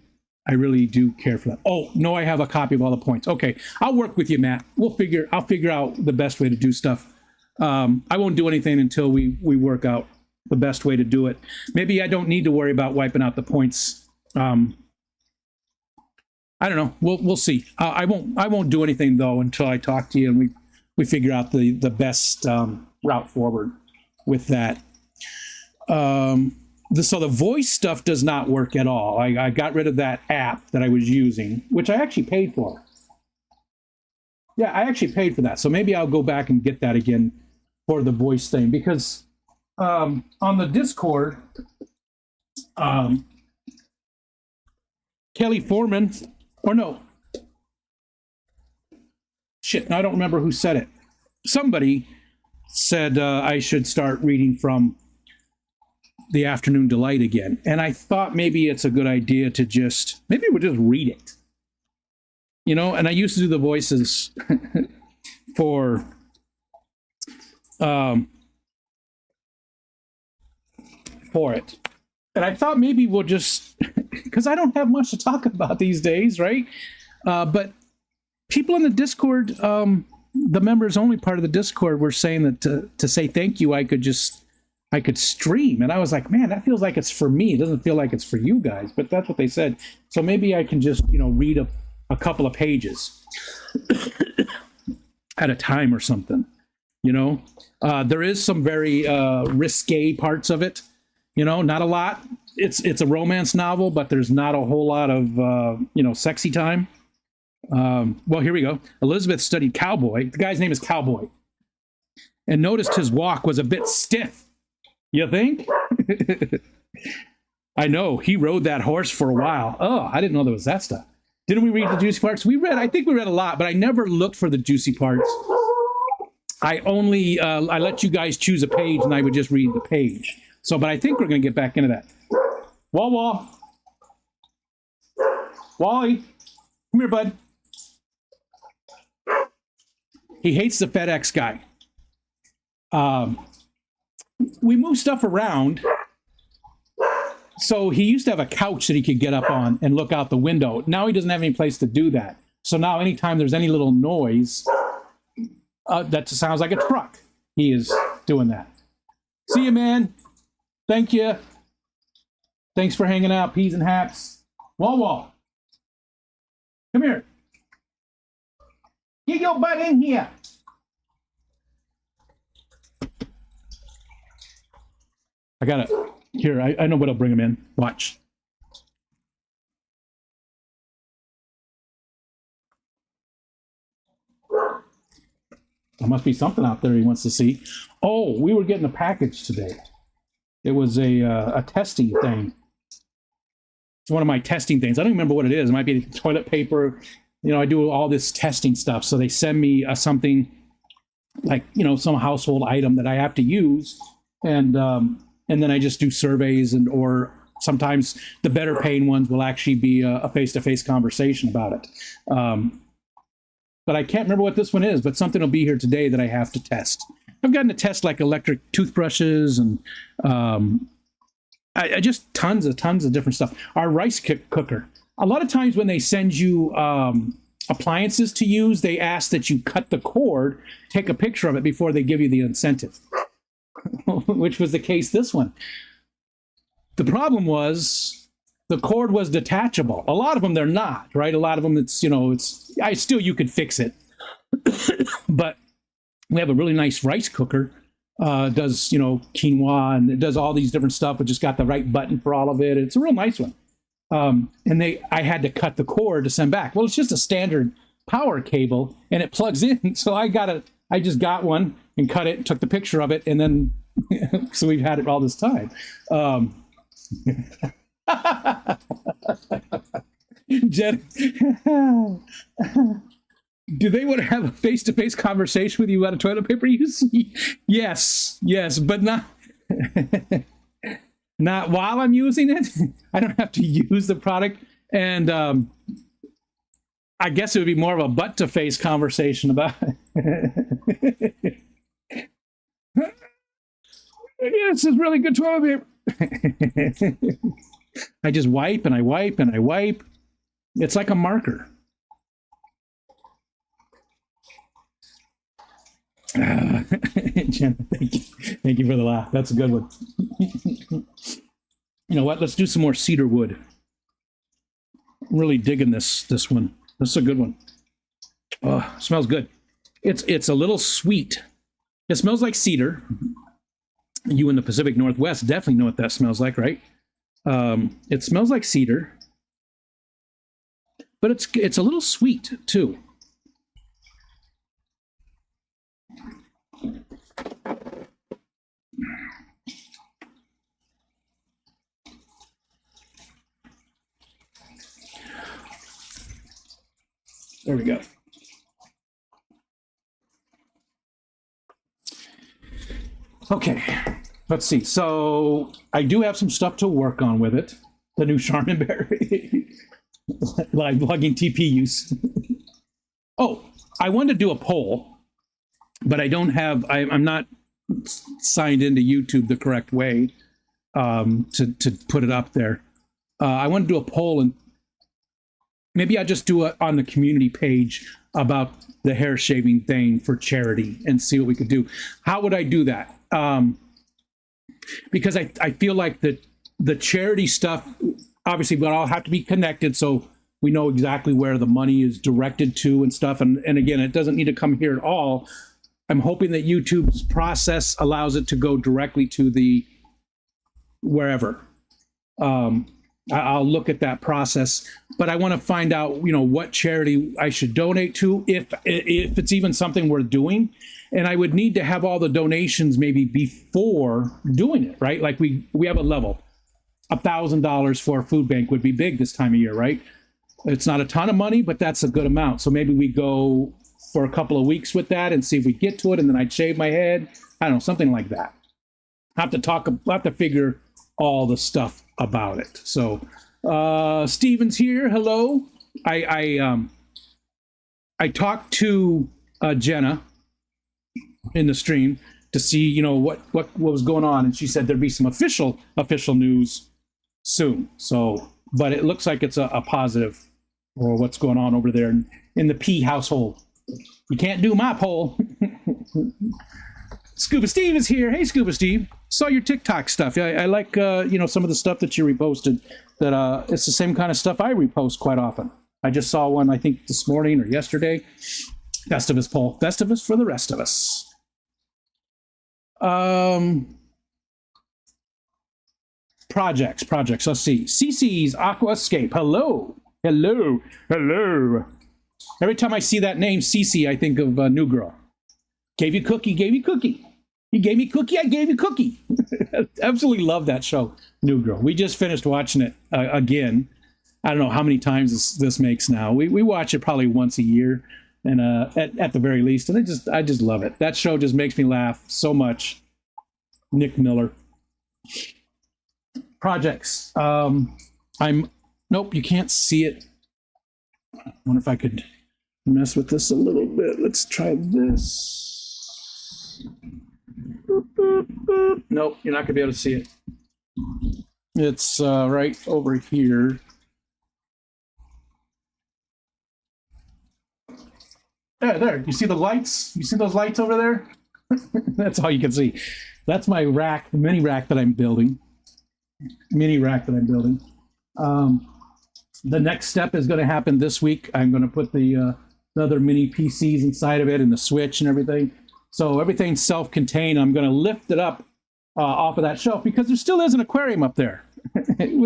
do care for that. Oh, no, I have a copy of all the points. Okay, I'll work with you, Matt. I'll figure out the best way to do stuff. I won't do anything until we work out the best way to do it. Maybe I don't need to worry about wiping out the points. I don't know. We'll see. I won't do anything though until I talk to you and we figure out the best route forward with that. So the voice stuff does not work at all. I got rid of that app that I was using, which I actually paid for. Yeah, I actually paid for that. So maybe I'll go back and get that again for the voice thing, because on the Discord, Kelly Foreman, or no, shit, I don't remember who said it. Somebody said I should start reading from the Afternoon Delight again. And I thought maybe it's a good idea to maybe we'll just read it. And I used to do the voices for it. And I thought maybe we'll just, because I don't have much to talk about these days, right? But people in the Discord, the members only part of the Discord were saying that to say thank you, I could stream. And I was like, man, that feels like it's for me. It doesn't feel like it's for you guys, but that's what they said. So maybe I can just, read a couple of pages at a time or something, there is some very risque parts of it, not a lot. It's a romance novel, but there's not a whole lot of, sexy time. Well, here we go. Elizabeth studied Cowboy. The guy's name is Cowboy. And noticed his walk was a bit stiff. You think? I know. He rode that horse for a while. Oh, I didn't know there was that stuff. Didn't we read the juicy parts? I think we read a lot, but I never looked for the juicy parts. I only, I let you guys choose a page and I would just read the page. But I think we're going to get back into that. Wall. Wally, come here, bud. He hates the FedEx guy. We move stuff around. So he used to have a couch that he could get up on and look out the window. Now he doesn't have any place to do that. So now anytime there's any little noise that sounds like a truck, he is doing that. See you, man. Thank you. Thanks for hanging out, peas and hats. Wall. Come here. Get your butt in here. I got it. Here, I know what'll bring him in. Watch. There must be something out there he wants to see. Oh, we were getting a package today. It was a testing thing. It's one of my testing things. I don't remember what it is. It might be toilet paper. You know, I do all this testing stuff. So they send me something like, you know, some household item that I have to use. And then I just do surveys or sometimes the better paying ones will actually be a face-to-face conversation about it. But I can't remember what this one is, but something will be here today that I have to test. I've gotten to test like electric toothbrushes and I just tons of different stuff. Our rice cooker. A lot of times when they send you appliances to use, they ask that you cut the cord, take a picture of it before they give you the incentive, which was the case this one. The problem was the cord was detachable. A lot of them, they're not, right? A lot of them, it's, you know, you could fix it. But we have a really nice rice cooker. Does, you know, quinoa and it does all these different stuff. It just got the right button for all of it. It's a real nice one. And I had to cut the cord to send back. Well, it's just a standard power cable and it plugs in. So I just got one and cut it, took the picture of it, and then so we've had it all this time. Jen, do they want to have a face-to-face conversation with you about a toilet paper use? Yes, but not not while I'm using it. I don't have to use the product, and I guess it would be more of a butt-to-face conversation about it. Yeah, this is really good toilet paper. I just wipe and I wipe and I wipe. It's like a marker. Jen, thank you for the laugh. That's a good one. You know what? Let's do some more cedar wood. I'm really digging this one. This is a good one. Oh, smells good. It's a little sweet. It smells like cedar. You in the Pacific Northwest definitely know what that smells like, right? It smells like cedar, but it's a little sweet too. There we go. Okay, let's see. So I do have some stuff to work on with it. The new Charmin Berry. Live blogging TP use. Oh, I wanted to do a poll, but I don't have, I'm not signed into YouTube the correct way to put it up there. I want to do a poll, and maybe I'll just do it on the community page about the hair shaving thing for charity and see what we could do. How would I do that? Because I feel like the charity stuff, obviously, we all have to be connected so we know exactly where the money is directed to and stuff. And again, it doesn't need to come here at all. I'm hoping that YouTube's process allows it to go directly to the wherever. I'll look at that process, but I want to find out, you know, what charity I should donate to, if it's even something worth doing. And I would need to have all the donations maybe before doing it, right? Like we have a level. $1,000 for a food bank would be big this time of year, right? It's not a ton of money, but that's a good amount. So maybe we go for a couple of weeks with that and see if we get to it, and then I'd shave my head. I don't know, something like that. I'll have to figure all the stuff about it. So Steven's here. Hello. I talked to Jenna in the stream to see, you know, what was going on, and she said there'd be some official news soon. So, but it looks like it's a positive for what's going on over there in the P household. You can't do my poll. Scuba Steve is here. Hey, Scuba Steve. Saw your TikTok stuff. I like some of the stuff that you reposted. That it's the same kind of stuff I repost quite often. I just saw one, I think, this morning or yesterday. Festivus poll. Festivus for the rest of us. Projects. Let's see. CC's Aquascape. Hello. Every time I see that name, CC, I think of New Girl. Gave you cookie. You gave me cookie, I gave you cookie. Absolutely love that show, New Girl. We just finished watching it again. I don't know how many times this makes now. We watch it probably once a year, and at the very least, and I just love it. That show just makes me laugh so much. Nick Miller. Projects. Nope, you can't see it. I wonder if I could mess with this a little bit. Let's try this. Boop, boop, boop. Nope, you're not gonna be able to see it. It's right over here. There. You see the lights? You see those lights over there? That's all you can see. That's my rack, the mini rack that I'm building. The next step is going to happen this week. I'm going to put the other mini PCs inside of it and the switch and everything. So everything's self-contained. I'm going to lift it up off of that shelf because there still is an aquarium up there.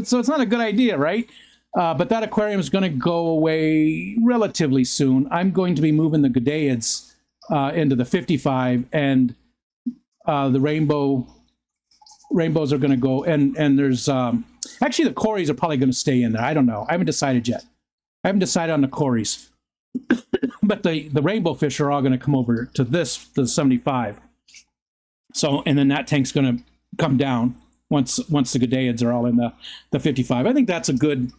So it's not a good idea, right? But that aquarium is going to go away relatively soon. I'm going to be moving the Gudaids into the 55, and the rainbows are going to go. And there's actually the Corys are probably going to stay in there. I don't know. I haven't decided yet. I haven't decided on the Corys. But the rainbow fish are all going to come over to the 75. So, and then that tank's going to come down once the Gudaids are all in the 55. I think that's a good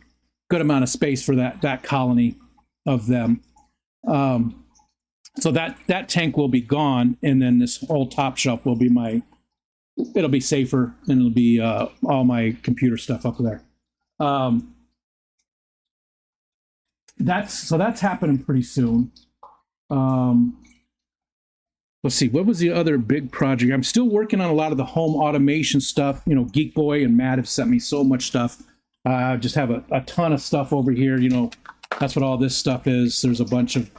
amount of space for that colony of them. So that tank will be gone, and then this whole top shelf will be it'll be safer, and it'll be all my computer stuff up there. That's happening pretty soon. Let's see, what was the other big project? I'm still working on a lot of the home automation stuff. Geek Boy and Matt have sent me so much stuff. I just have a ton of stuff over here. That's what all this stuff is. There's a bunch of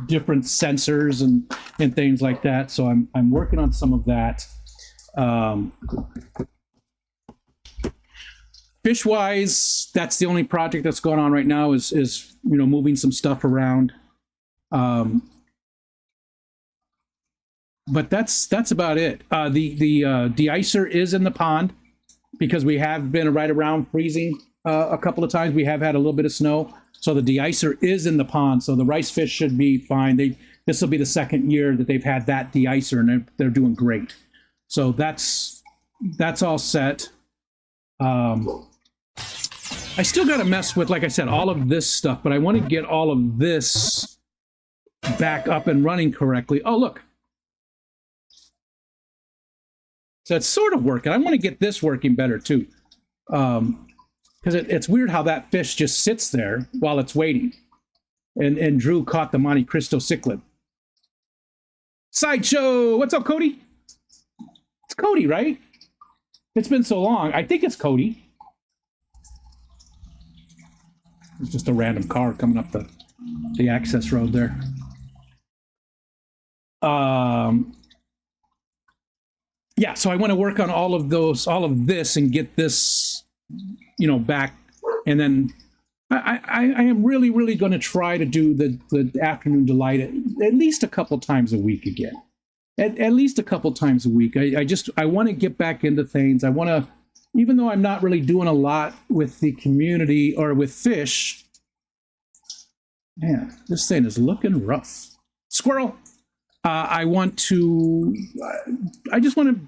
different sensors and things like that. So I'm working on some of that. Fish-wise, that's the only project that's going on right now is moving some stuff around. But that's about it. The de-icer is in the pond because we have been right around freezing a couple of times. We have had a little bit of snow, so the de-icer is in the pond. So the rice fish should be fine. This will be the second year that they've had that de-icer, and they're doing great. So that's all set. I still got to mess with, like I said, all of this stuff, but I want to get all of this back up and running correctly. Oh, look. So it's sort of working. I want to get this working better too. Because it's weird how that fish just sits there while it's waiting. And Drew caught the Monte Cristo cichlid. Sideshow! What's up, Cody? It's Cody, right? It's been so long. I think it's Cody. It's just a random car coming up the access road there. Yeah, so I want to work on all of this and get this, back. And then I am really, really going to try to do the afternoon delight at least a couple times a week again. At least a couple times a week. I want to get back into things. I want to, even though I'm not really doing a lot with the community or with fish. Man, this thing is looking rough. Squirrel. I just want to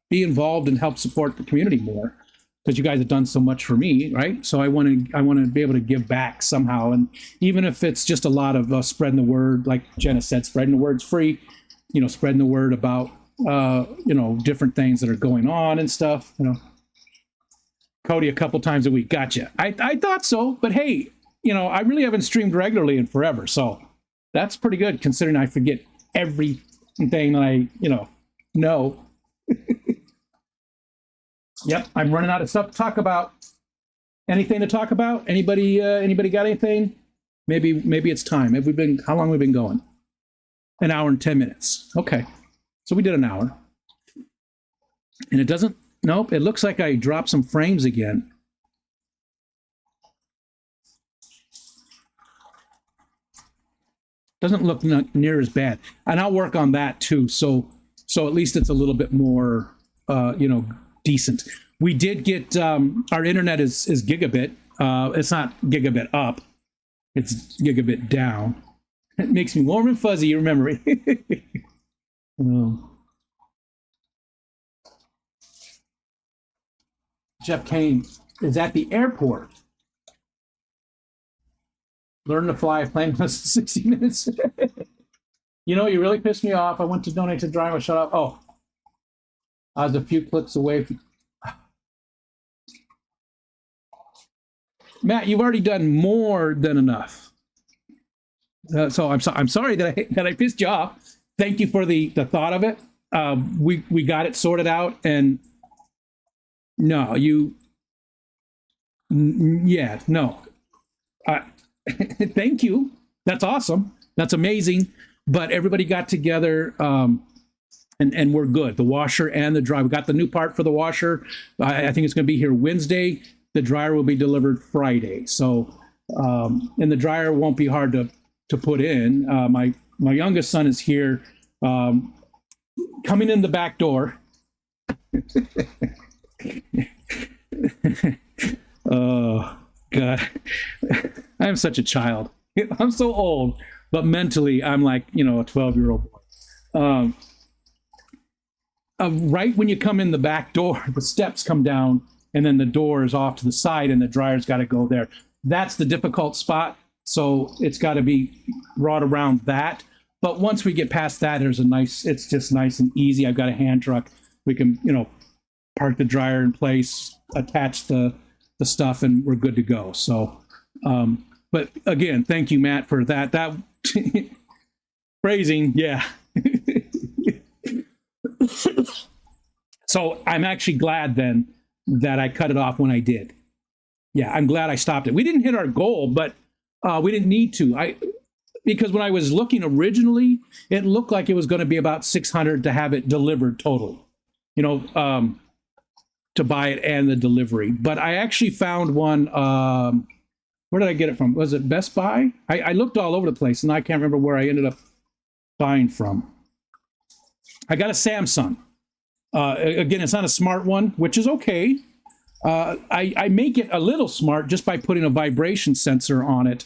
be involved and help support the community more because you guys have done so much for me, right? So I want to be able to give back somehow, and even if it's just a lot of spreading the word, like Jenna said, spreading the word's free. Spreading the word about different things that are going on and stuff. Cody a couple times a week. Gotcha. I thought so, but hey, I really haven't streamed regularly in forever, so that's pretty good considering I forget everything that I know. Yep, I'm running out of stuff to talk about. Anything to talk about? Anybody got anything? Maybe it's time. How long have we been going? An hour and 10 minutes. Okay. So we did an hour. And it doesn't, nope, it looks like I dropped some frames again. Doesn't look near as bad. And I'll work on that too. So at least it's a little bit more, decent. We did get, our internet is gigabit. It's not gigabit up. It's gigabit down. It makes me warm and fuzzy, you remember it. Jeff Kane is at the airport. Learn to fly a plane for 60 minutes. You really pissed me off. I went to donate to Driver. Shut up. Oh, I was a few clicks away from... Matt, you've already done more than enough. So I'm sorry that I pissed you off. Thank you for the thought of it. We got it sorted out, and no, no. Thank you. That's awesome. That's amazing. But everybody got together, and we're good. The washer and the dryer. We got the new part for the washer. I think it's going to be here Wednesday. The dryer will be delivered Friday. So, and the dryer won't be hard to put in. My youngest son is here, coming in the back door. Oh God, I'm such a child. I'm so old, but mentally I'm like a 12-year-old boy. Right when you come in the back door, the steps come down, and then the door is off to the side, and the dryer's got to go there. That's the difficult spot. So it's got to be brought around that. But once we get past that, it's just nice and easy. I've got a hand truck. We can, park the dryer in place, attach the stuff, and we're good to go. So, but again, thank you, Matt, for that. That phrasing, yeah. So I'm actually glad then that I cut it off when I did. Yeah, I'm glad I stopped it. We didn't hit our goal, but we didn't need to. Because when I was looking originally, it looked like it was going to be about $600 to have it delivered totally. To buy it and the delivery. But I actually found one. Where did I get it from? Was it Best Buy? I looked all over the place, and I can't remember where I ended up buying from. I got a Samsung. Again, it's not a smart one, which is okay. I make it a little smart just by putting a vibration sensor on it,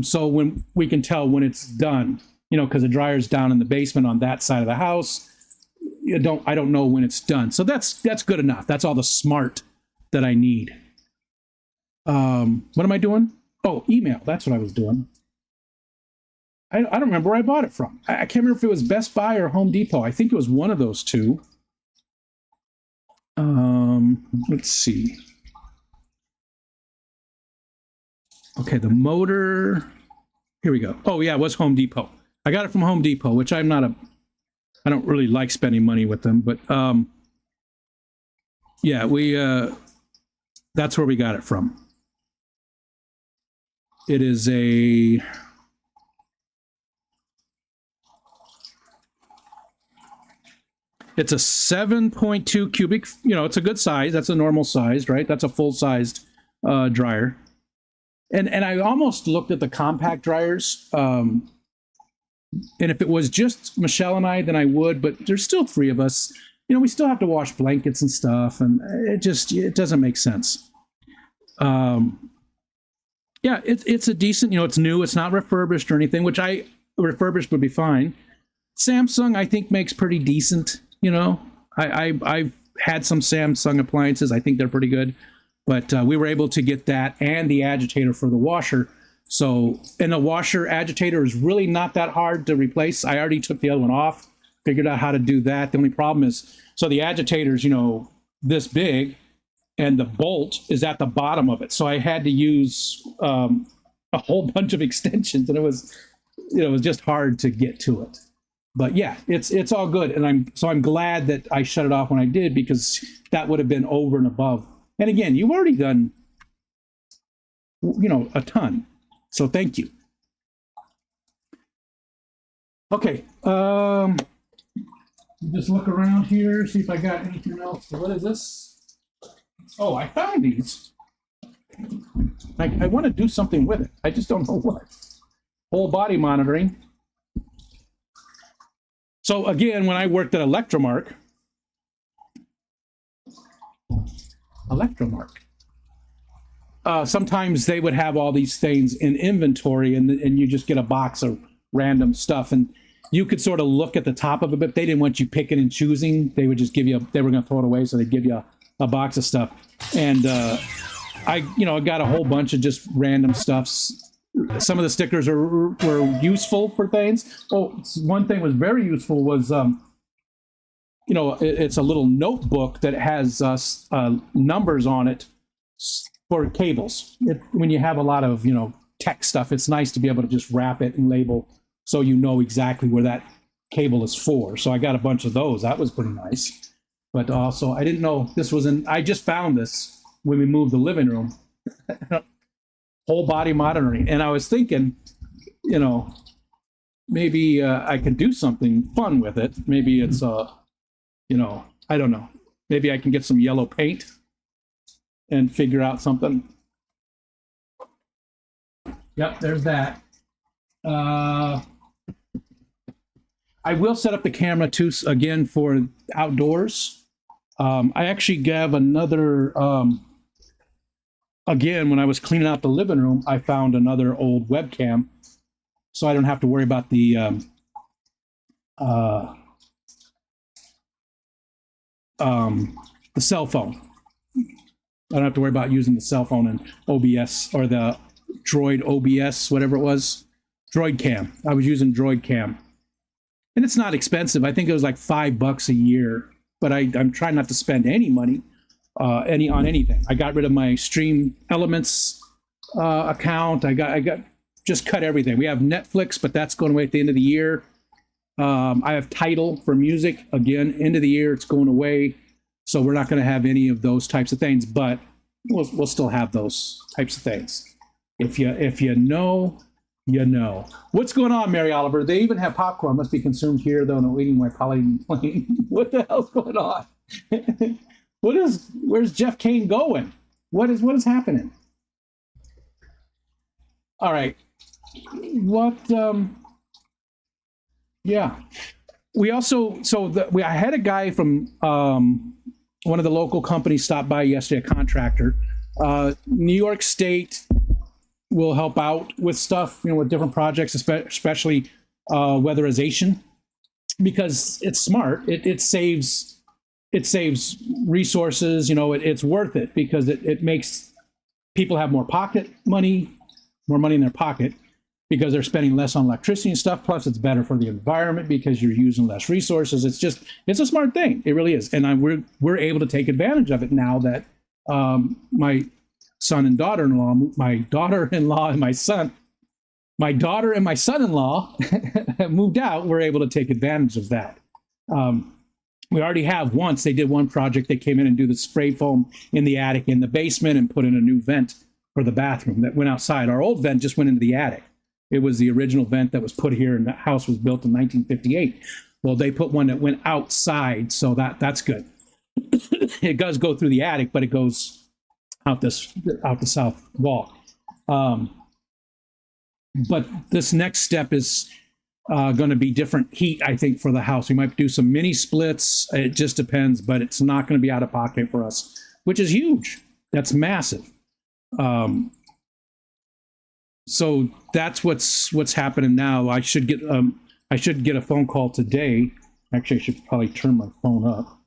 so when we can tell when it's done. Because the dryer's down in the basement on that side of the house. I don't know when it's done. So that's good enough. That's all the smart that I need. What am I doing? Oh, email. That's what I was doing. I don't remember where I bought it from. I can't remember if it was Best Buy or Home Depot. I think it was one of those two. Let's see. Okay, the motor. Here we go. Oh yeah, it was Home Depot. I got it from Home Depot, which I don't really like spending money with them, but yeah, that's where we got it from. It is it's a 7.2 cubic, it's a good size. That's a normal size, right? That's a full-sized dryer. And I almost looked at the compact dryers. And if it was just Michelle and I, then I would, but there's still three of us. We still have to wash blankets and stuff, and it doesn't make sense. Yeah, it's a decent, it's new, it's not refurbished or anything, which refurbished would be fine. Samsung, I think, makes pretty decent, I've had some Samsung appliances. I think they're pretty good, but we were able to get that and the agitator for the washer. So, and the washer agitator is really not that hard to replace. I already took the other one off, figured out how to do that. The only problem is, so the agitator's, this big, and the bolt is at the bottom of it. So I had to use a whole bunch of extensions, and it was just hard to get to it. But yeah, it's all good, and I'm glad that I shut it off when I did, because that would have been over and above. And again, you've already done a ton, so thank you. Okay, just look around here, see if I got anything else. What is this? Oh, I found these. I want to do something with it. I just don't know what. Whole body monitoring. So again, when I worked at Electromark, sometimes they would have all these things in inventory, and you just get a box of random stuff, and you could sort of look at the top of it, but they didn't want you picking and choosing. They would just give you, they were going to throw it away, so they'd give you a box of stuff. And I got a whole bunch of just random stuffs. Some of the stickers were useful for things. Oh, one thing was very useful was, it's a little notebook that has numbers on it for cables. When you have a lot of, tech stuff, it's nice to be able to just wrap it and label so you know exactly where that cable is for. So I got a bunch of those. That was pretty nice. But also, I didn't know this was I just found this when we moved the living room. Whole body monitoring. And I was thinking, maybe I can do something fun with it. Maybe it's, I don't know. Maybe I can get some yellow paint and figure out something. Yep, there's that. I will set up the camera too, again, for outdoors. I actually have another, again, when I was cleaning out the living room, I found another old webcam, so I don't have to worry about the cell phone. I don't have to worry about using the cell phone and OBS, or the Droid OBS, whatever it was, Droid Cam. I was using Droid Cam, and it's not expensive. I think it was like $5 a year, but I'm trying not to spend any money on anything. I got rid of my Stream Elements account. I got just cut everything. We have Netflix, but that's going away at the end of the year. I have Tidal for music. Again, end of the year, it's going away. So we're not going to have any of those types of things, but we'll still have those types of things. If you know, you know. What's going on, Mary Oliver? They even have popcorn. Must be consumed here, though, no eating my poly plane. What the hell's going on? Where's Jeff Kane going? What is happening? All right. Yeah. We also, I had a guy from one of the local companies stop by yesterday, a contractor. New York State will help out with stuff, with different projects, especially weatherization, because it's smart. It saves resources. It's worth it, because it makes people have more money in their pocket, because they're spending less on electricity and stuff. Plus, it's better for the environment because you're using less resources. It's a smart thing. It really is. And we're able to take advantage of it now that my son and daughter-in-law, my daughter-in-law and my daughter and my son-in-law have moved out. We're able to take advantage of that. We already have once. They did one project. They came in and do the spray foam in the attic, in the basement, and put in a new vent for the bathroom that went outside. Our old vent just went into the attic. It was the original vent that was put here, and the house was built in 1958. Well, they put one that went outside, so that's good. It does go through the attic, but it goes out the south wall. But this next step is going to be different heat, I think, for the house. We might do some mini splits. It just depends, but it's not going to be out of pocket for us, which is huge. That's massive. So that's what's happening now. I should get a phone call today. Actually, I should probably turn my phone up,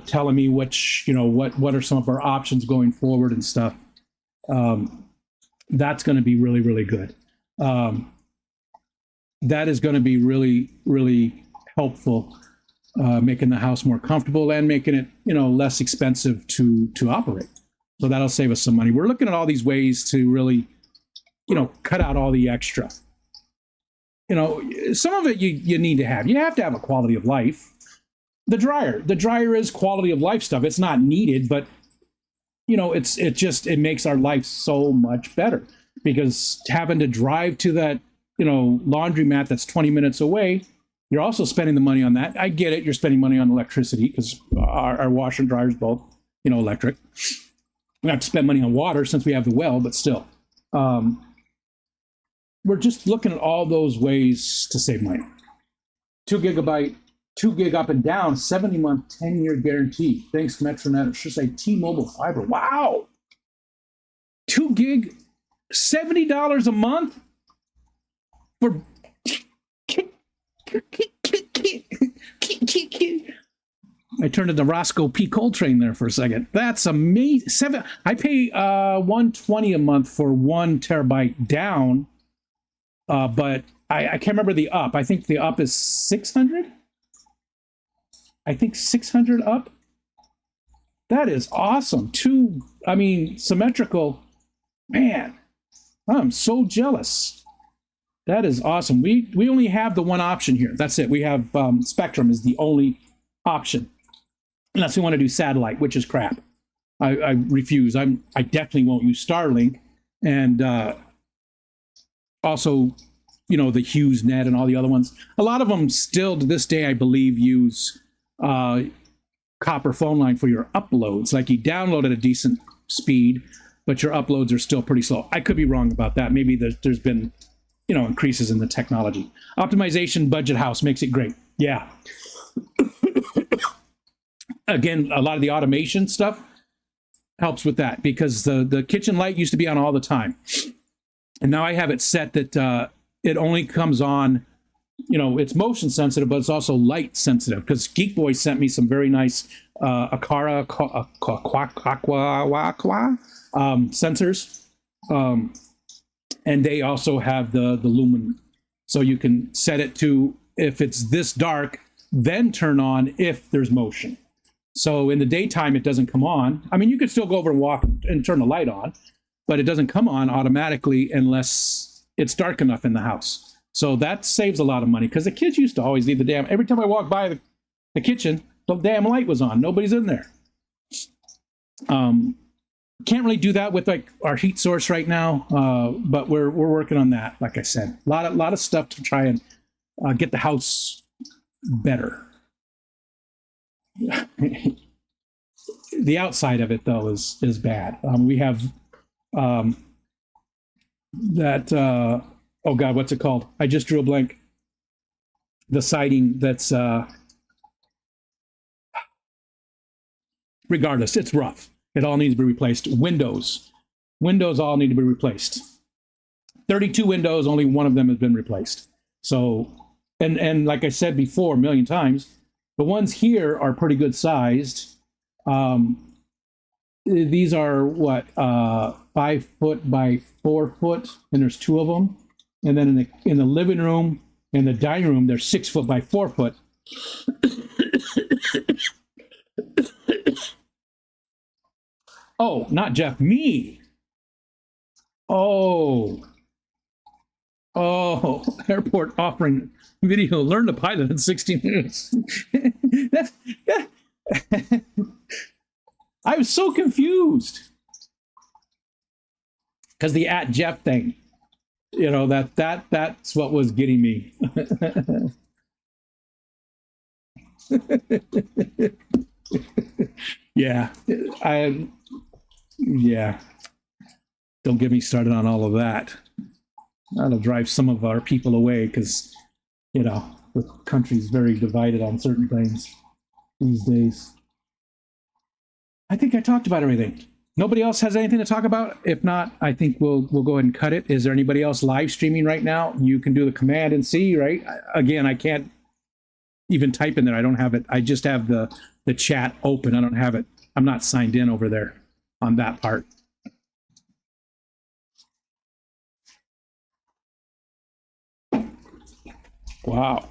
telling me what are some of our options going forward and stuff. That's going to be really, really good. That is going to be really, really helpful. making the house more comfortable and making it, less expensive to operate. So that'll save us some money. We're looking at all these ways to really, cut out all the extra. Some of it you need to have. You have to have a quality of life. The dryer is quality of life stuff. It's not needed, but it makes our life so much better, because having to drive to that, laundromat that's 20 minutes away, you're also spending the money on that. I get it. You're spending money on electricity because our washer and dryer is both, electric. We have to spend money on water since we have the well, but still. We're just looking at all those ways to save money. 2 gigabyte, 2 gig up and down, 70-month, 10-year guarantee. Thanks, Metronet. It should say T-Mobile Fiber. Wow. 2 gig, $70 a month for. I turned into Roscoe P. Coltrane there for a second. That's amazing. I pay $120 a month for 1 terabyte down, but I can't remember the up. I think the up is 600. I think 600 up. That is awesome. Symmetrical. Man, I'm so jealous. That is awesome. We only have the one option here. That's it. We have Spectrum is the only option. Unless we want to do satellite, which is crap. I refuse. I definitely won't use Starlink. And also, the HughesNet and all the other ones. A lot of them still to this day, I believe, use copper phone line for your uploads. Like you download at a decent speed, but your uploads are still pretty slow. I could be wrong about that. Maybe there's been, increases in the technology. Optimization Budget House makes it great. Yeah. Again, a lot of the automation stuff helps with that, because the kitchen light used to be on all the time. And now I have it set that it only comes on, it's motion sensitive, but it's also light sensitive, because Geek Boy sent me some very nice Aqara Aqua sensors. And they also have the lumen. So you can set it to, if it's this dark, then turn on if there's motion. So in the daytime, it doesn't come on. I mean, you could still go over and walk and turn the light on, but it doesn't come on automatically unless it's dark enough in the house. So that saves a lot of money, because the kids used to always leave every time I walked by the kitchen, the damn light was on. Nobody's in there. Can't really do that with like our heat source right now, but we're working on that. Like I said, a lot of stuff to try and get the house better. The outside of it, though, is bad. We have that. Oh God, what's it called? I just drew a blank. The siding that's. Regardless, it's rough. It all needs to be replaced. Windows all need to be replaced. 32 windows, only one of them has been replaced. So, and like I said before a million times, the ones here are pretty good sized. These are what, 5 foot by 4 foot, and there's 2 of them. And then in the living room and the dining room, they're 6 foot by 4 foot. Oh, not Jeff, me. Oh, airport offering video, learn to pilot in 60 minutes. I was so confused. Because the @Jeff thing, that's what was getting me. Yeah, don't get me started on all of that. That'll drive some of our people away, because, the country's very divided on certain things these days. I think I talked about everything. Nobody else has anything to talk about? If not, I think we'll go ahead and cut it. Is there anybody else live streaming right now? You can do the Command and C, right? Again, I can't even type in there. I don't have it. I just have the chat open. I don't have it. I'm not signed in over there on that part. Wow.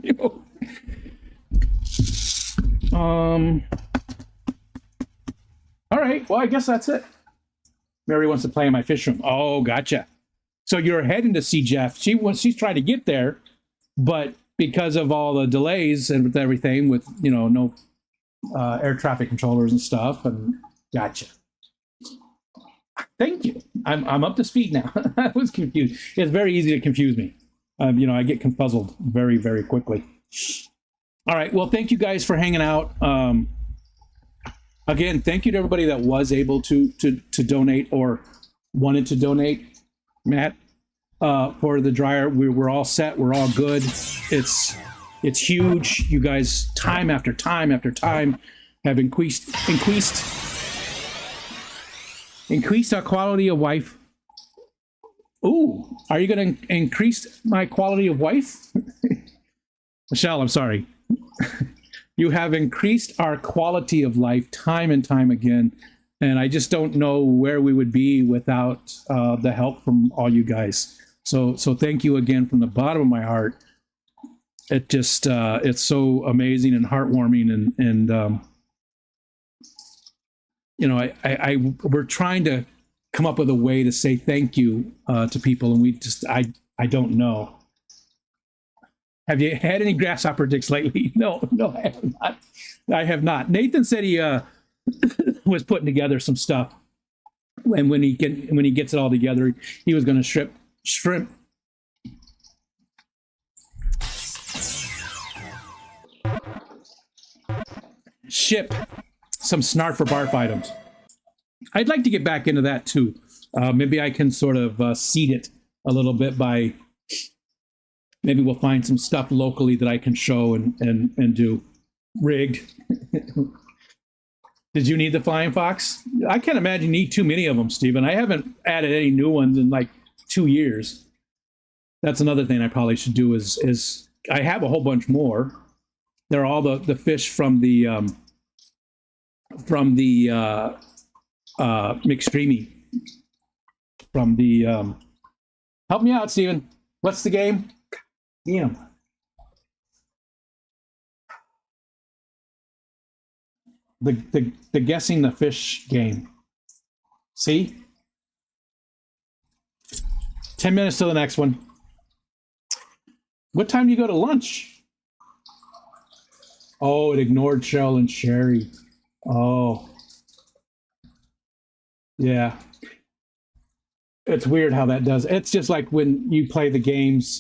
You know? All right. Well, I guess that's it. Mary wants to play in my fish room. Oh, gotcha. So you're heading to see Jeff. She's trying to get there, but because of all the delays and with everything, with no air traffic controllers and stuff, and gotcha. Thank you. I'm up to speed now. I was confused. It's very easy to confuse me. I get confuzzled very, very quickly. All right. Well, thank you guys for hanging out. Again, thank you to everybody that was able to donate or wanted to donate. Matt, for the dryer, we're all set. We're all good. It's huge. You guys, time after time after time, have increased our quality of life. Ooh, are you going to increase my quality of life? Michelle, I'm sorry. You have increased our quality of life time and time again. And I just don't know where we would be without the help from all you guys. So thank you again from the bottom of my heart. It just, it's so amazing and heartwarming. And we're trying to come up with a way to say thank you to people. And I don't know. Have you had any grasshopper dicks lately? No, I have not. I have not. Nathan said he was putting together some stuff, and when he gets it all together, he was going to shrimp. Ship some Snarf for Barf items. I'd like to get back into that too. Maybe I can sort of seed it a little bit by. Maybe we'll find some stuff locally that I can show and do. Rigged. Did you need the Flying Fox? I can't imagine you need too many of them, Stephen. I haven't added any new ones in like 2 years. That's another thing I probably should do is I have a whole bunch more. They're all the fish from the McStreamy. From the help me out, Stephen. What's the game? Damn. The guessing the fish game. See? 10 minutes to the next one. What time do you go to lunch? Oh, it ignored Cheryl and Sherry. Oh. Yeah. It's weird how that does. It's just like when you play the games,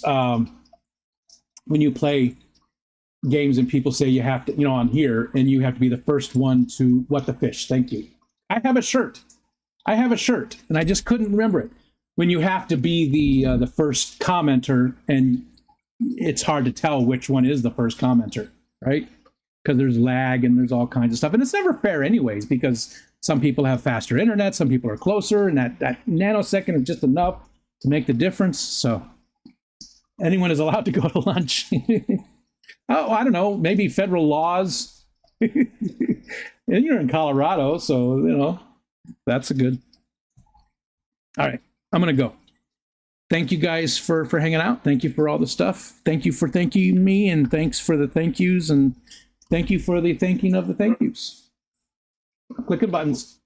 when you play games and people say you have to, on here, and you have to be the first one to what the fish. Thank you. I have a shirt, and I just couldn't remember it. When you have to be the first commenter, and it's hard to tell which one is the first commenter, right? Because there's lag and there's all kinds of stuff, and it's never fair anyways, because some people have faster internet, some people are closer, and that nanosecond is just enough to make the difference. So anyone is allowed to go to lunch. Oh, I don't know, maybe federal laws. And you're in Colorado, so, that's a good. All right, I'm going to go. Thank you guys for hanging out. Thank you for all the stuff. Thank you for thanking me, and thanks for the thank yous, and thank you for the thanking of the thank yous. Clicking buttons.